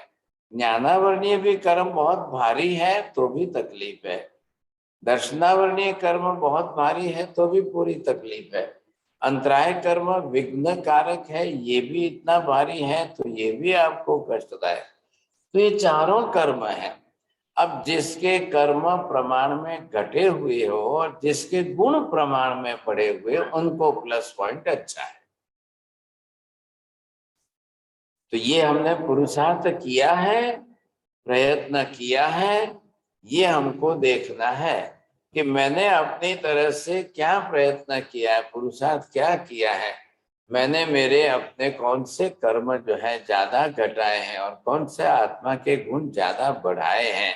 ज्ञानावर्णीय भी कर्म बहुत भारी है तो भी तकलीफ है. दर्शनावर्णीय कर्म बहुत भारी है तो भी पूरी तकलीफ है. अंतराय कर्म विघ्न कारक है, ये भी इतना भारी है तो ये भी आपको कष्टदायक. तो ये चारों कर्म है. अब जिसके कर्म प्रमाण में घटे हुए हो और जिसके गुण प्रमाण में पड़े हुए, उनको प्लस पॉइंट अच्छा है. तो ये हमने पुरुषार्थ किया है, प्रयत्न किया है. ये हमको देखना है कि मैंने अपनी तरह से क्या प्रयत्न किया है, पुरुषार्थ क्या किया है. मैंने मेरे अपने कौन से कर्म जो है ज्यादा घटाए हैं और कौन से आत्मा के गुण ज्यादा बढ़ाए हैं,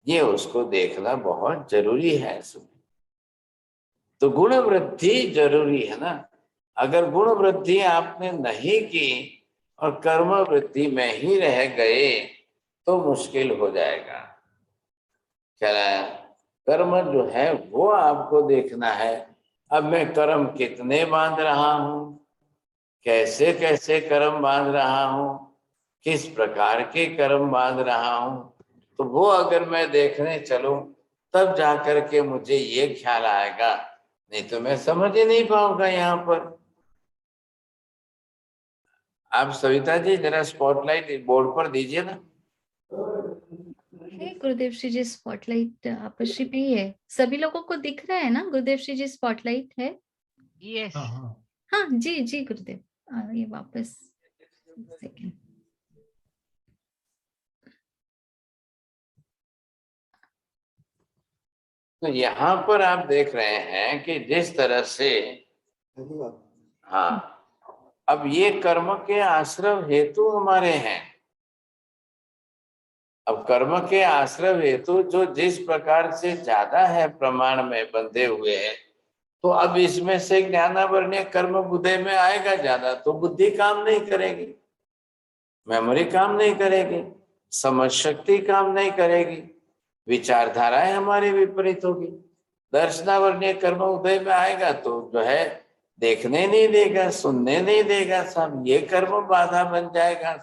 ये उसको देखना बहुत जरूरी है. तो गुण वृद्धि जरूरी है ना. अगर गुण वृद्धि आपने नहीं की और कर्म वृद्धि में ही रह गए तो मुश्किल हो जाएगा। क्या कर्म जो है वो आपको देखना है। अब मैं कर्म कितने बांध रहा हूं, कैसे कैसे कर्म बांध रहा हूं, किस प्रकार के कर्म बांध रहा हूं, तो वो अगर मैं देखने चलूं तब जाकर के मुझे ये ख्याल आएगा, नहीं तो मैं समझ ही नहीं पाऊंगा। यहाँ पर आप सविता जी जरा स्पॉटलाइट बोर्ड पर दीजिए ना। है गुरुदेव श्री जी, स्पॉटलाइट आपश्री पे ही है, सभी लोगों को दिख रहा है ना गुरुदेव श्री जी, स्पॉटलाइट है? यस हाँ हाँ हाँ जी जी गुरुदेव, ये वापस सेकेंड। तो यहाँ पर आप देख रहे हैं कि जिस तरह से, हाँ, अब ये कर्म के आश्रय हेतु हमारे हैं। अब कर्म के आश्रय हेतु जो जिस प्रकार से ज्यादा है प्रमाण में बंधे हुए हैं, तो अब इसमें से ज्ञानावरणीय कर्म बुद्धि में आएगा ज्यादा, तो बुद्धि काम नहीं करेगी, मेमोरी काम नहीं करेगी, समझ शक्ति काम नहीं करेगी, विचारधाराएं हमारी विपरीत होगी। दर्शनावरणीय कर्म उदय में आएगा तो जो है देखने नहीं देगा, सुनने नहीं देगा, सब ये कर्म बाधा बन जाएगा।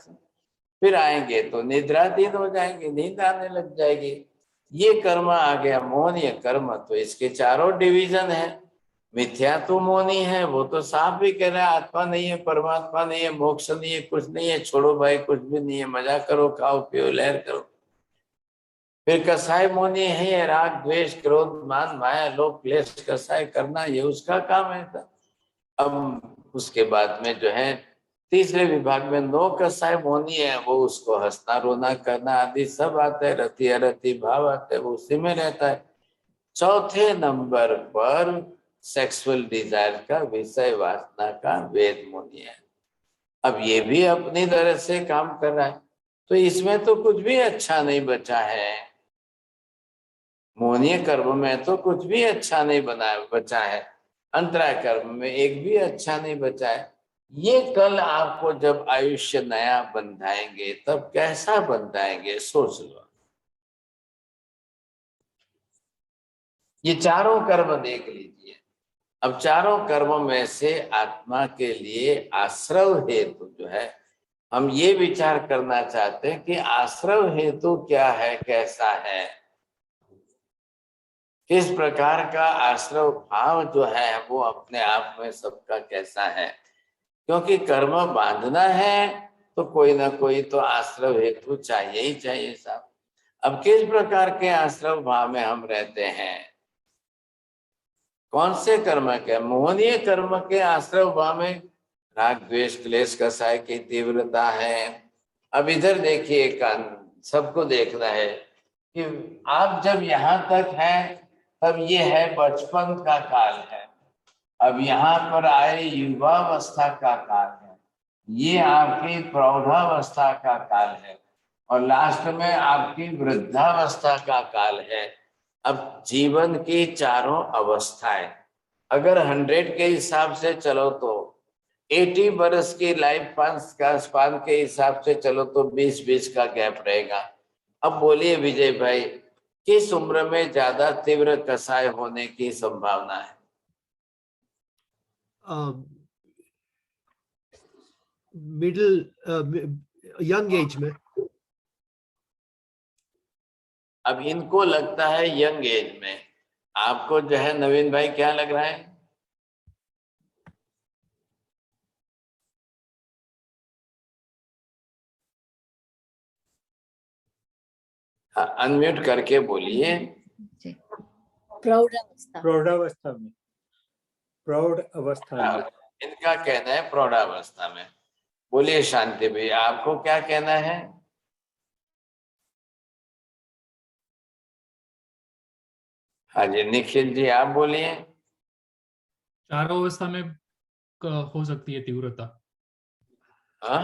फिर आएंगे तो निद्राधीन हो जाएंगे, नींद आने लग जाएगी। ये कर्म आ गया मोहनीय कर्म। तो इसके चारों डिवीजन है। मिथ्या तो मोहनी है, वो तो साफ भी कह रहा है आत्मा नहीं है, परमात्मा नहीं है, मोक्ष नहीं है, कुछ नहीं है, छोड़ो भाई कुछ भी नहीं है, मजा करो, खाओ पियो, लहर करो। फिर कसाय मोहनी है, राग द्वेष क्रोध मान माया लोभ क्लेश कसाय करना, ये उसका काम है। अब उसके बाद में जो है तीसरे विभाग में नो कसाय मोहनी है, वो उसको हंसना रोना करना आदि सब आता है, रति अरति भाव आता है, वो उसी में रहता है। चौथे नंबर पर सेक्सुअल डिजायर का विषय वासना का वेद मोहनी है। अब ये भी अपनी तरह से काम कर रहा है, तो इसमें तो कुछ भी अच्छा नहीं बचा है। मोहनीय कर्म में तो कुछ भी अच्छा नहीं बचा है, अंतराय कर्म में एक भी अच्छा नहीं बचा है। ये कल आपको जब आयुष्य नया बंधाएंगे तब कैसा बंधाएंगे सोच लो। ये चारों कर्म देख लीजिए। अब चारों कर्म में से आत्मा के लिए आश्रय हेतु जो है, हम ये विचार करना चाहते हैं कि आश्रय हेतु क्या है, कैसा है, किस प्रकार का आश्रय भाव जो है वो अपने आप में सबका कैसा है। क्योंकि कर्म बांधना है तो कोई ना कोई तो आश्रय हेतु चाहिए ही चाहिए साहब। अब किस प्रकार के आश्रय भाव में हम रहते हैं, कौन से कर्म के? मोहनीय कर्म के आश्रय भाव में राग द्वेष क्लेश कसाय की तीव्रता है। अब इधर देखिए, सबको देखना है कि आप जब यहाँ तक हैं तब ये है बचपन का काल है, अब यहाँ पर आए युवावस्था का काल है, ये आपकी प्रौढ़ावस्था का काल है, और लास्ट में आपकी वृद्धावस्था का काल है। अब जीवन की चारों अवस्थाएं अगर 100 के हिसाब से चलो तो 80 वर्ष की लाइफ का स्पान के हिसाब से चलो तो 20-20 का गैप रहेगा। अब बोलिए विजय भाई, किस उम्र में ज्यादा तीव्र कसाय होने की संभावना है? मिडिल यंग एज में। अब इनको लगता है यंग एज में, आपको जो है नवीन भाई क्या लग रहा है? अनम्यूट करके बोलिए। प्रौढ़ावस्था में, प्रौढ़ अवस्था में। इनका कहना है प्रौढ़ावस्था में। बोलिए शांति भैया, आपको क्या कहना है? हाँ जी निखिल जी आप बोलिए। चारों अवस्था में हो सकती है तीव्रता। हाँ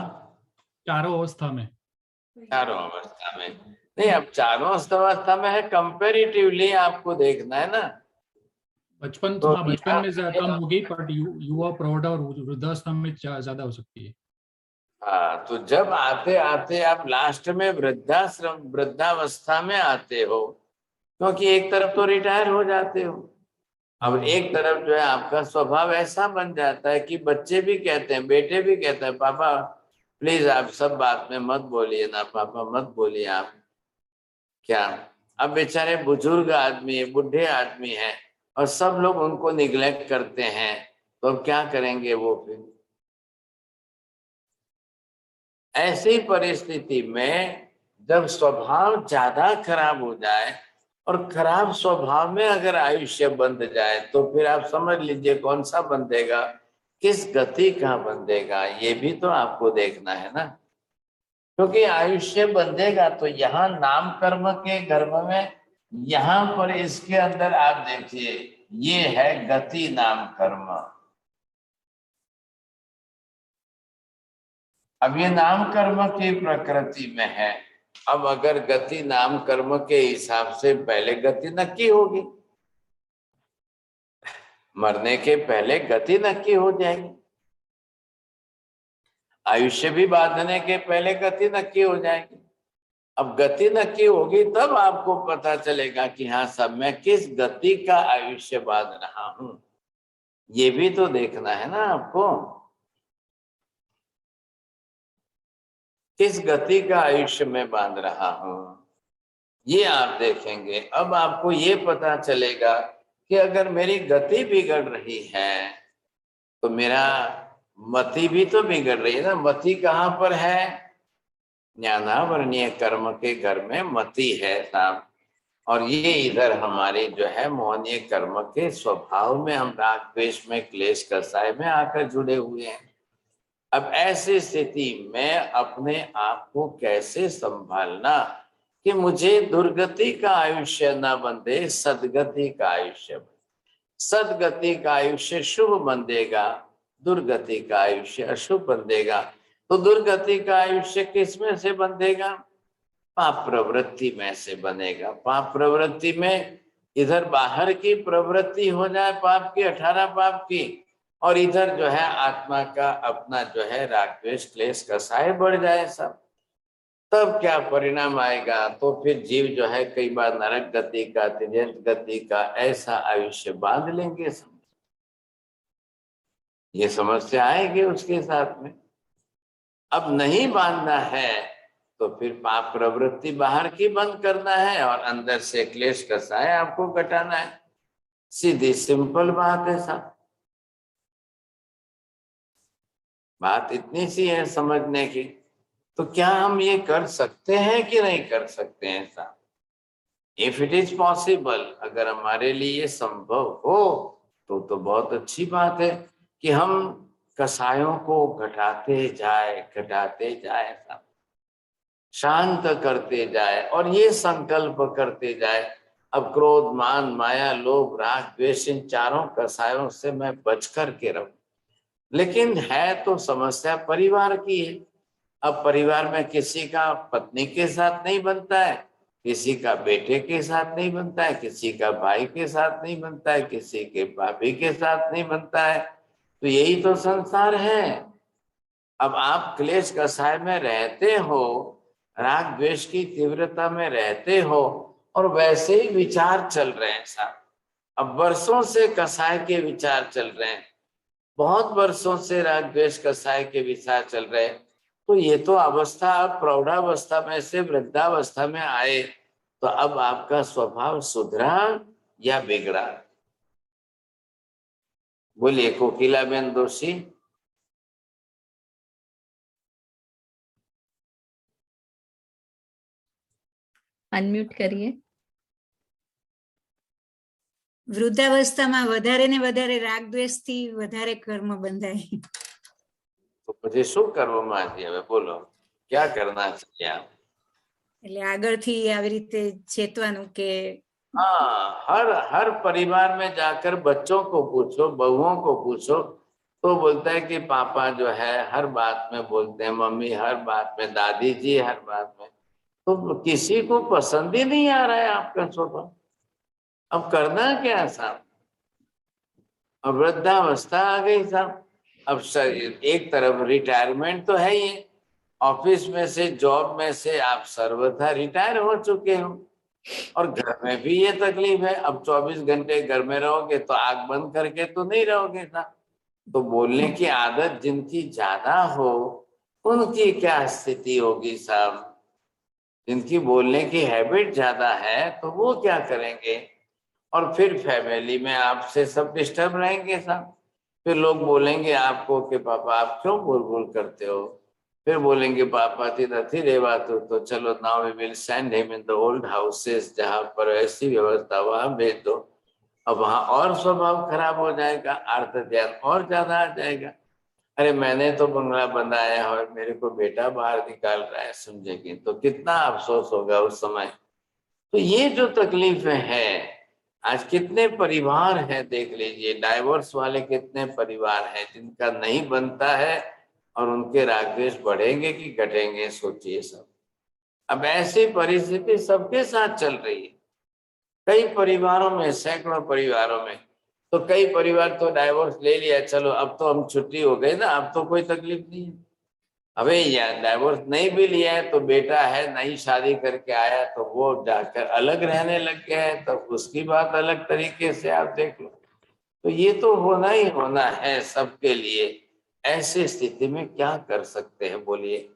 चारों अवस्था में, चारों अवस्था में नहीं, अब चारों अवस्था में है, कंपेरेटिवली आपको देखना है ना। बचपन तो हाँ, बचपन में यहाँ कम होगी, बट युवा प्रौढ़ और वृद्धावस्था में ज्यादा हो सकती है। हाँ, तो जब आते आते आप लास्ट में वृद्धाश्रम वृद्धावस्था में आते हो, क्योंकि एक तरफ तो रिटायर हो जाते हो, अब एक तरफ जो है आपका स्वभाव ऐसा बन जाता है कि बच्चे भी कहते हैं, बेटे भी कहते हैं, पापा प्लीज आप सब बात में मत बोलिए ना, पापा मत बोलिए आप। क्या अब बेचारे बुजुर्ग आदमी, बुढ़े आदमी हैं और सब लोग उनको निग्लेक्ट करते हैं, तो अब क्या करेंगे वो फिर? ऐसी परिस्थिति में जब स्वभाव ज्यादा खराब हो जाए और खराब स्वभाव में अगर आयुष्य बंध जाए, तो फिर आप समझ लीजिए कौन सा बंधेगा, किस गति का बंधेगा, ये भी तो आपको देखना है ना। क्योंकि आयुष्य बंधेगा तो यहाँ नाम कर्म के गर्भ में, यहाँ पर इसके अंदर आप देखिए ये है गति नाम कर्म। अब ये नाम कर्म की प्रकृति में है। अब अगर गति नाम कर्म के हिसाब से पहले गति नक्की होगी, मरने के पहले गति नक्की हो जाएगी, आयुष्य भी बांधने के पहले गति नक्की हो जाएगी। अब गति नक्की होगी तब आपको पता चलेगा कि हाँ सब मैं किस गति का आयुष्य बांध रहा हूं, ये भी तो देखना है ना आपको, किस गति का आयुष्य में बांध रहा हूं, ये आप देखेंगे। अब आपको ये पता चलेगा कि अगर मेरी गति बिगड़ रही है तो मेरा मति भी तो बिगड़ रही है ना। मति कहाँ पर है? ज्ञानावरणीय कर्म के घर में मति है साहब, और ये इधर हमारे जो है मोहनीय कर्म के स्वभाव में हम राग द्वेष में क्लेश कसाय में आकर जुड़े हुए हैं। अब ऐसी स्थिति में अपने आप को कैसे संभालना कि मुझे दुर्गति का आयुष्य न बंधे, सदगति का आयुष्य बंधे। सदगति का आयुष्य शुभ बंधेगा, दुर्गति का आयुष्य अशुभ बंधेगा। तो दुर्गति का आयुष्य किस में से बंधेगा? पाप प्रवृत्ति में से बनेगा। पाप प्रवृत्ति में इधर बाहर की प्रवृत्ति हो जाए पाप की, 18 पाप की, और इधर जो है आत्मा का अपना जो है राग द्वेष क्लेश कसाय बढ़ जाए सब, तब क्या परिणाम आएगा? तो फिर जीव जो है कई बार नरक गति का, तिर्यक गति का ऐसा आयुष्य बांध लेंगे सब। ये समस्या आएगी उसके साथ में। अब नहीं बांधना है तो फिर पाप प्रवृत्ति बाहर की बंद करना है और अंदर से क्लेश कसाय आपको घटाना है। सीधी सिंपल बात है साहब, बात इतनी सी है समझने की। तो क्या हम ये कर सकते हैं कि नहीं कर सकते हैं साहब? इफ इट इज पॉसिबल, अगर हमारे लिए ये संभव हो तो बहुत अच्छी बात है कि हम कसायों को घटाते जाए साहब, शांत करते जाए और ये संकल्प करते जाए अब क्रोध मान माया लोभ राग द्वेष इन चारों कसायों से मैं बच कर के रहूं। लेकिन है तो समस्या परिवार की है। अब परिवार में किसी का पत्नी के साथ नहीं बनता है, किसी का बेटे के साथ नहीं बनता है, किसी का भाई के साथ नहीं बनता है, किसी के भाभी के साथ नहीं बनता है। तो यही तो संसार है। अब आप क्लेश कसाय में रहते हो, राग द्वेष की तीव्रता में रहते हो और वैसे ही विचार चल रहे हैं साहब। अब वर्षों से कसाय के विचार चल रहे हैं, बहुत वर्षों से राग द्वेष कसाय के विचार चल रहे हैं। तो ये तो अवस्था, अब प्रौढ़ावस्था में से वृद्धावस्था में आए तो अब आपका स्वभाव सुधरा या बिगड़ा? बोलिए कोकिलाबेन दोषी। અનમ્યુટ કરીએ। વૃદ્ધાવસ્થામાં વધારે ને વધારે રાગ દ્વેષથી વધારે કર્મ બંધાય। તો પછી શું કરવામાં છે હવે બોલો, क्या करना चाहिए आप? એટલે આગળથી આવી રીતે ચેતવાનું કે हाँ, हर परिवार में जाकर बच्चों को पूछो, बहुओं को पूछो, तो बोलता है कि पापा जो है हर बात में बोलते हैं, मम्मी हर बात में, दादी जी हर बात में। तो किसी को पसंद ही नहीं आ रहा है आपका स्वभाव। अब करना क्या साहब? और वृद्धावस्था आ गई साहब। अब एक तरफ रिटायरमेंट तो है ही, ऑफिस में से, जॉब में से आप सर्वथा रिटायर हो चुके हो, और घर में भी ये तकलीफ है। अब 24 घंटे घर में रहोगे तो आग बंद करके तो नहीं रहोगे साहब। तो बोलने की आदत जिनकी ज्यादा हो उनकी क्या स्थिति होगी साहब। जिनकी बोलने की हैबिट ज्यादा है तो वो क्या करेंगे। और फिर फैमिली में आपसे सब डिस्टर्ब रहेंगे साहब। फिर लोग बोलेंगे आपको कि पापा आप क्यों बोल बोल करते हो। फिर बोलेंगे पापा थी रे बात हो तो चलो now we will send him in the old houses, जहाँ पर ऐसी व्यवस्था वहां भेज दो। अब वहां और स्वभाव खराब हो जाएगा, आर्त ध्यान और ज्यादा आ जाएगा। अरे मैंने तो बंगला बनाया और मेरे को बेटा बाहर निकाल रहा है, समझेगी तो कितना अफसोस होगा उस समय। तो ये जो तकलीफें हैं, आज कितने परिवार हैं देख लीजिए, डाइवोर्स वाले कितने परिवार हैं जिनका नहीं बनता है, और उनके राग द्वेष बढ़ेंगे कि घटेंगे, सोचिए सब। अब ऐसी परिस्थिति सबके साथ चल रही है, कई परिवारों में, सैकड़ों परिवारों में। तो कई परिवार तो डाइवोर्स ले लिया, चलो अब तो हम छुट्टी हो गई ना, अब तो कोई तकलीफ नहीं है। अबे यार डाइवोर्स नहीं भी लिया है तो बेटा है, नई शादी करके आया तो वो जाकर अलग रहने लग गया है, तो उसकी बात अलग तरीके से आप देख लो। तो ये तो होना ही होना है सबके लिए। ऐसी स्थिति में क्या कर सकते हैं बोलिए।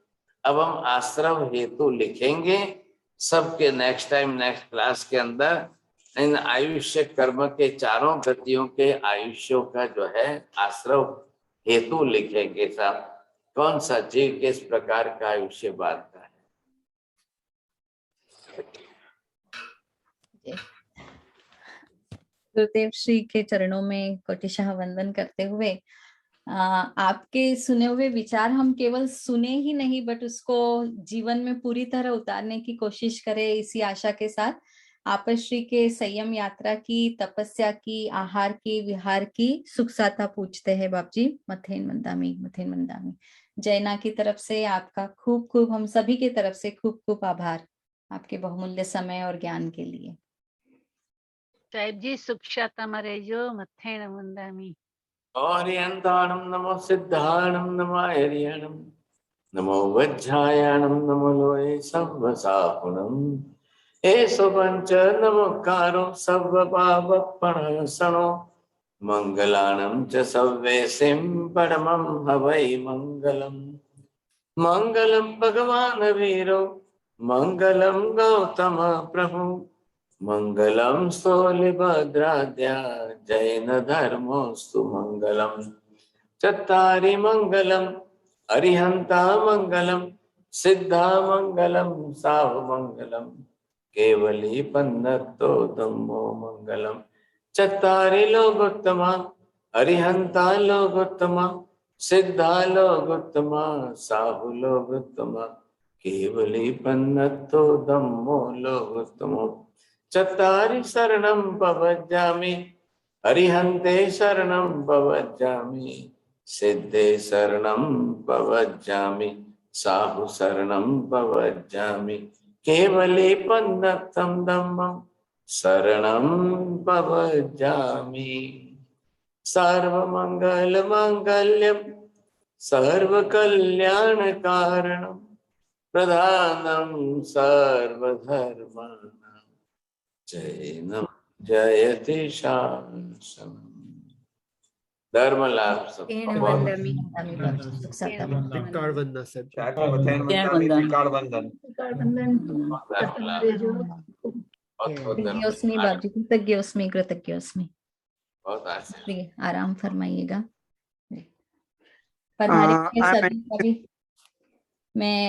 अब हम आश्रम हेतु लिखेंगे सबके नेक्स्ट टाइम नेक्स्ट क्लास के अंदर, इन आयुष्य कर्म के चारों गतियों के आयुष्यों का जो है आश्रम हेतु लिखेंगे साहब। कौन सा जीव किस प्रकार का आयुष्य बांधता है। गुरुदेव श्री के चरणों में कोटिशाह वंदन करते हुए आपके सुने हुए विचार हम केवल सुने ही नहीं बट उसको जीवन में पूरी तरह उतारने की कोशिश करें, इसी आशा के साथ आपस श्री के संयम यात्रा की, तपस्या की, आहार की, विहार की सुख साथा पूछते हैं बाप जी। मथेन मंदामी, मथेन मंदामी। जैना की तरफ से आपका खूब खूब, हम सभी की तरफ से खूब खूब आभार आपके बहुमूल्य समय और ज्ञान के लिए। साहेब जी सुख शाता मरे जो मथेण वंदामी। और्यन्ताणं नमो सिद्धाणं नमो हरियाणं नमो वज्रायाणं नमो लोये सर्वसाहुणं एषो पंच नमोकारो सर्वपापप्रणाशनो मंगलानं च सर्वेसिं परमं हवै मंगलम्। मंगलम भगवान वीरो मंगलम गौतम प्रभु मंगलम स्थूलिभद्राद्या जैन धर्मोस्तु मंगलम। चत्तारि मंगलम अरिहंता मंगलम सिद्धा मंगलम साहु मंगलम केवली पन्नतो धम्मो मंगलम। चत्तारि लोकोत्तमा अरिहंता लोकोत्तमा सिद्धा लोकोत्तमा साहु लोकोत्तमा केवली पन्नतो धम्मो लोकोत्तमो। चत्तारि शरणं पवज्जामि अरिहन्ते शरणं पवज्जामि सिद्धे शरणं पवज्जामि साहु शरणं पवज्जामि केवली पन्नतं धम्मं शरणं पवज्जामि। सर्वमंगल मांगल्यं सर्वकल्याणकारणं प्रधानं सर्वधर्माणां जैनं जयति शासनम्। धर्म लाभ सबको। धिक्कार वंदना सब। कृतज्ञोस्मि बाबू जी, कृतज्ञोस्मि, कृतज्ञोस्मि। बहुत आशीर्वाद। आराम फरमाइएगा। पधारे सभी का भी मैं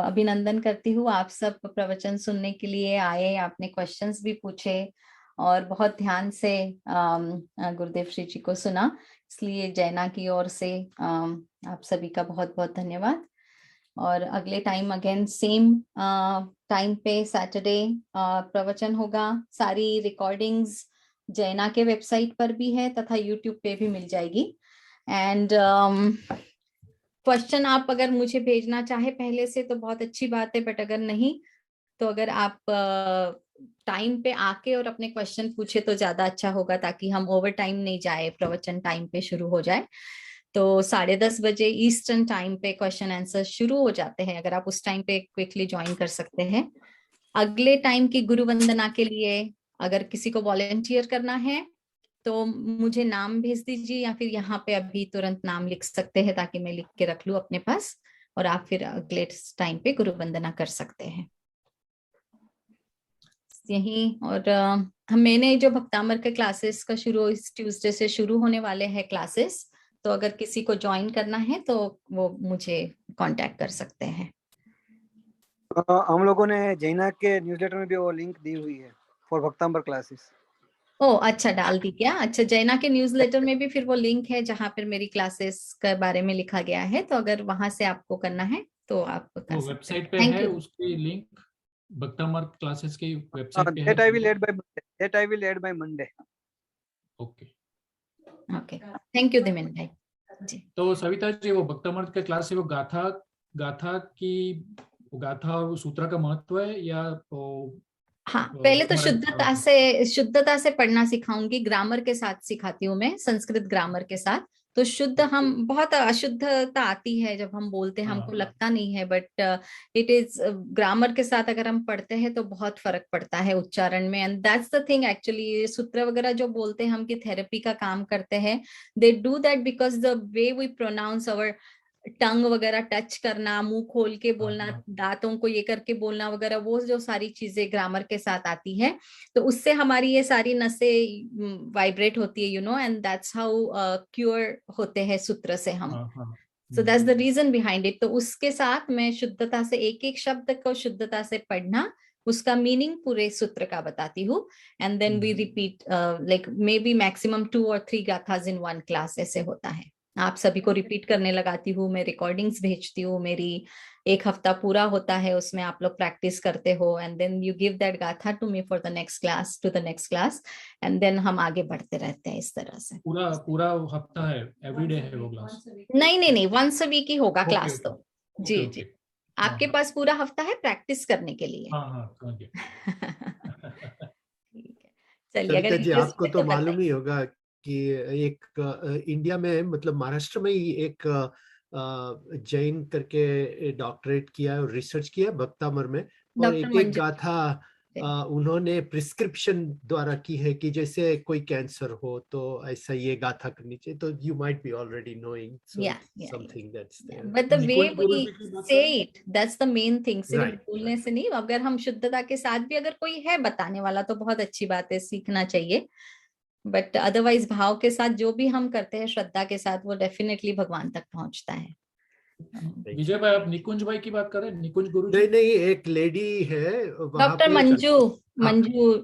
अभिनंदन करती हूँ। आप सब प्रवचन सुनने के लिए आए, आपने क्वेश्चंस भी पूछे और बहुत ध्यान से गुरुदेव श्री जी को सुना, इसलिए जैना की ओर से आप सभी का बहुत बहुत धन्यवाद। और अगले टाइम अगेन सेम टाइम पे सैटरडे प्रवचन होगा। सारी रिकॉर्डिंग्स जैना के वेबसाइट पर भी है तथा यूट्यूब पे भी मिल जाएगी। एंड क्वेश्चन आप अगर मुझे भेजना चाहे पहले से तो बहुत अच्छी बात है, बट अगर नहीं तो अगर आप टाइम पे आके और अपने क्वेश्चन पूछे तो ज्यादा अच्छा होगा, ताकि हम ओवर टाइम नहीं जाए, प्रवचन टाइम पे शुरू हो जाए। तो 10:30 बजे ईस्टर्न टाइम पे क्वेश्चन आंसर शुरू हो जाते हैं, अगर आप उस टाइम पे क्विकली ज्वाइन कर सकते हैं। अगले टाइम की गुरु वंदना के लिए अगर किसी को वॉलेंटियर करना है तो मुझे नाम भेज दीजिए, या फिर यहाँ पे अभी तुरंत नाम लिख सकते हैं ताकि मैं लिख के रख लूं अपने पास, और आप फिर अगले टाइम पे गुरु वंदना कर सकते हैं। यही। और मैंने जो भक्तामर के क्लासेस का शुरू इस ट्यूसडे से शुरू होने वाले हैं क्लासेस, तो अगर किसी को ज्वाइन करना है तो वो मुझे कांटेक्ट कर सकते हैं। हम लोगों ने जैना के न्यूज़लेटर में भी वो लिंक दी हुई है फॉर भक्तांबर क्लासेस। ओ अच्छा, डाल दी क्या? अच्छा, जैना के न्यूज़लेटर में भी फिर वो लिंक है जहां पर मेरी क्लासेस के बारे में लिखा गया है, तो अगर वहां से आपको करना है तो आप कर सकते हैं। वेबसाइट पे थैंक है यू। उसकी लिंक, भक्तामर क्लासेस की वेबसाइट पे है। That I will add by Monday. Okay okay, thank you Dhiman भाई जी। तो सविता जी, वो भक्तामर के क्लास से वो गाथा और वो सूत्र का महत्व है, या हाँ, पहले तो शुद्धता से पढ़ना सिखाऊंगी, ग्रामर के साथ सिखाती हूँ मैं, संस्कृत ग्रामर के साथ। तो शुद्ध, हम बहुत अशुद्धता आती है जब हम बोलते हैं, हमको लगता नहीं है, बट इट इज ग्रामर के साथ अगर हम पढ़ते हैं तो बहुत फर्क पड़ता है उच्चारण में। And that's the thing actually, सूत्र वगैरह जो बोलते हैं हम कि थेरेपी का काम करते हैं, they do that because the way we pronounce our tongue वगैरह, टच करना, मुंह खोल के बोलना, दांतों को ये करके बोलना वगैरह, वो जो सारी चीजें ग्रामर के साथ आती है, तो उससे हमारी ये सारी नसें वाइब्रेट होती है, you know, and that's how cure होते हैं सूत्र से हम। So that's the reason behind it. तो उसके साथ मैं शुद्धता से एक एक शब्द को शुद्धता से पढ़ना, उसका मीनिंग पूरे सूत्र का बताती हूँ, and then we repeat like maybe maximum 2 or 3 गाथाज इन 1 क्लास, ऐसे होता है। आप सभी को रिपीट करने लगाती हूँ, मैं रिकॉर्डिंग्स भेजती हूँ, मेरी 1 हफ्ता पूरा होता है, उसमें आप लोग प्रैक्टिस करते हो, and then you give that gatha to me for the next class, to the next class, and then हम आगे बढ़ते रहते हैं इस तरह से। पूरा हफ्ता है, एवरीडे है वो क्लास? नहीं, वंस अ वीक ही होगा क्लास तो। जी जी, आपके हाँ, पास पूरा हफ्ता है प्रैक्टिस करने के लिए। हाँ, ठीक है, चलिए, सविता अगर जी, इंटरेस्ट आपको है तो तो मालूम बताइए। ही होगा कि एक इंडिया में, मतलब महाराष्ट्र में ही एक जैन करके डॉक्टरेट किया है और रिसर्च किया भक्तामर में, और डॉक्टर एक मंजू गाथा उन्होंने प्रिस्क्रिप्शन द्वारा की है कि जैसे कोई कैंसर हो तो ऐसा ये गाथा करनी चाहिए। तो you might be already knowing something that's there, but the way we say it, that's the main thing. सिर्फ बोलने से नहीं, अगर हम शुद्धता के साथ भी अगर कोई है बताने वाला तो बहुत अच्छी बात है, सीखना चाहिए, बट अदरवाइज भाव के साथ जो भी हम करते हैं, श्रद्धा के साथ, वो डेफिनेटली भगवान तक पहुंचता है। विजय भाई, आप निकुंज भाई की बात कर रहे हैं? निकुंज गुरु? नहीं, एक लेडी है डॉक्टर मंजू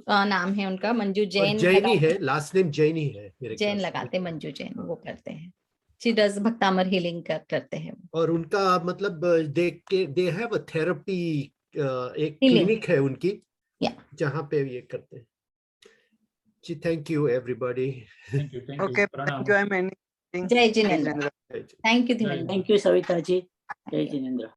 नाम है उनका, मंजू जैन। जैनी है, लास्ट नेम जैनी है मेरे जैन लगाते, मंजू जैन, वो करते हैं, शी डज भक्तामर हीलिंग करते हैं। और उनका मतलब दे हैव अ थेरेपी, एक क्लिनिक है उनकी जहाँ पे ये करते हैं। जी, thank you everybody. Okay, thank you. I'm ending. Jai Jinendra. Thank you Dhimendra. Thank you Savita ji. Jai Jinendra.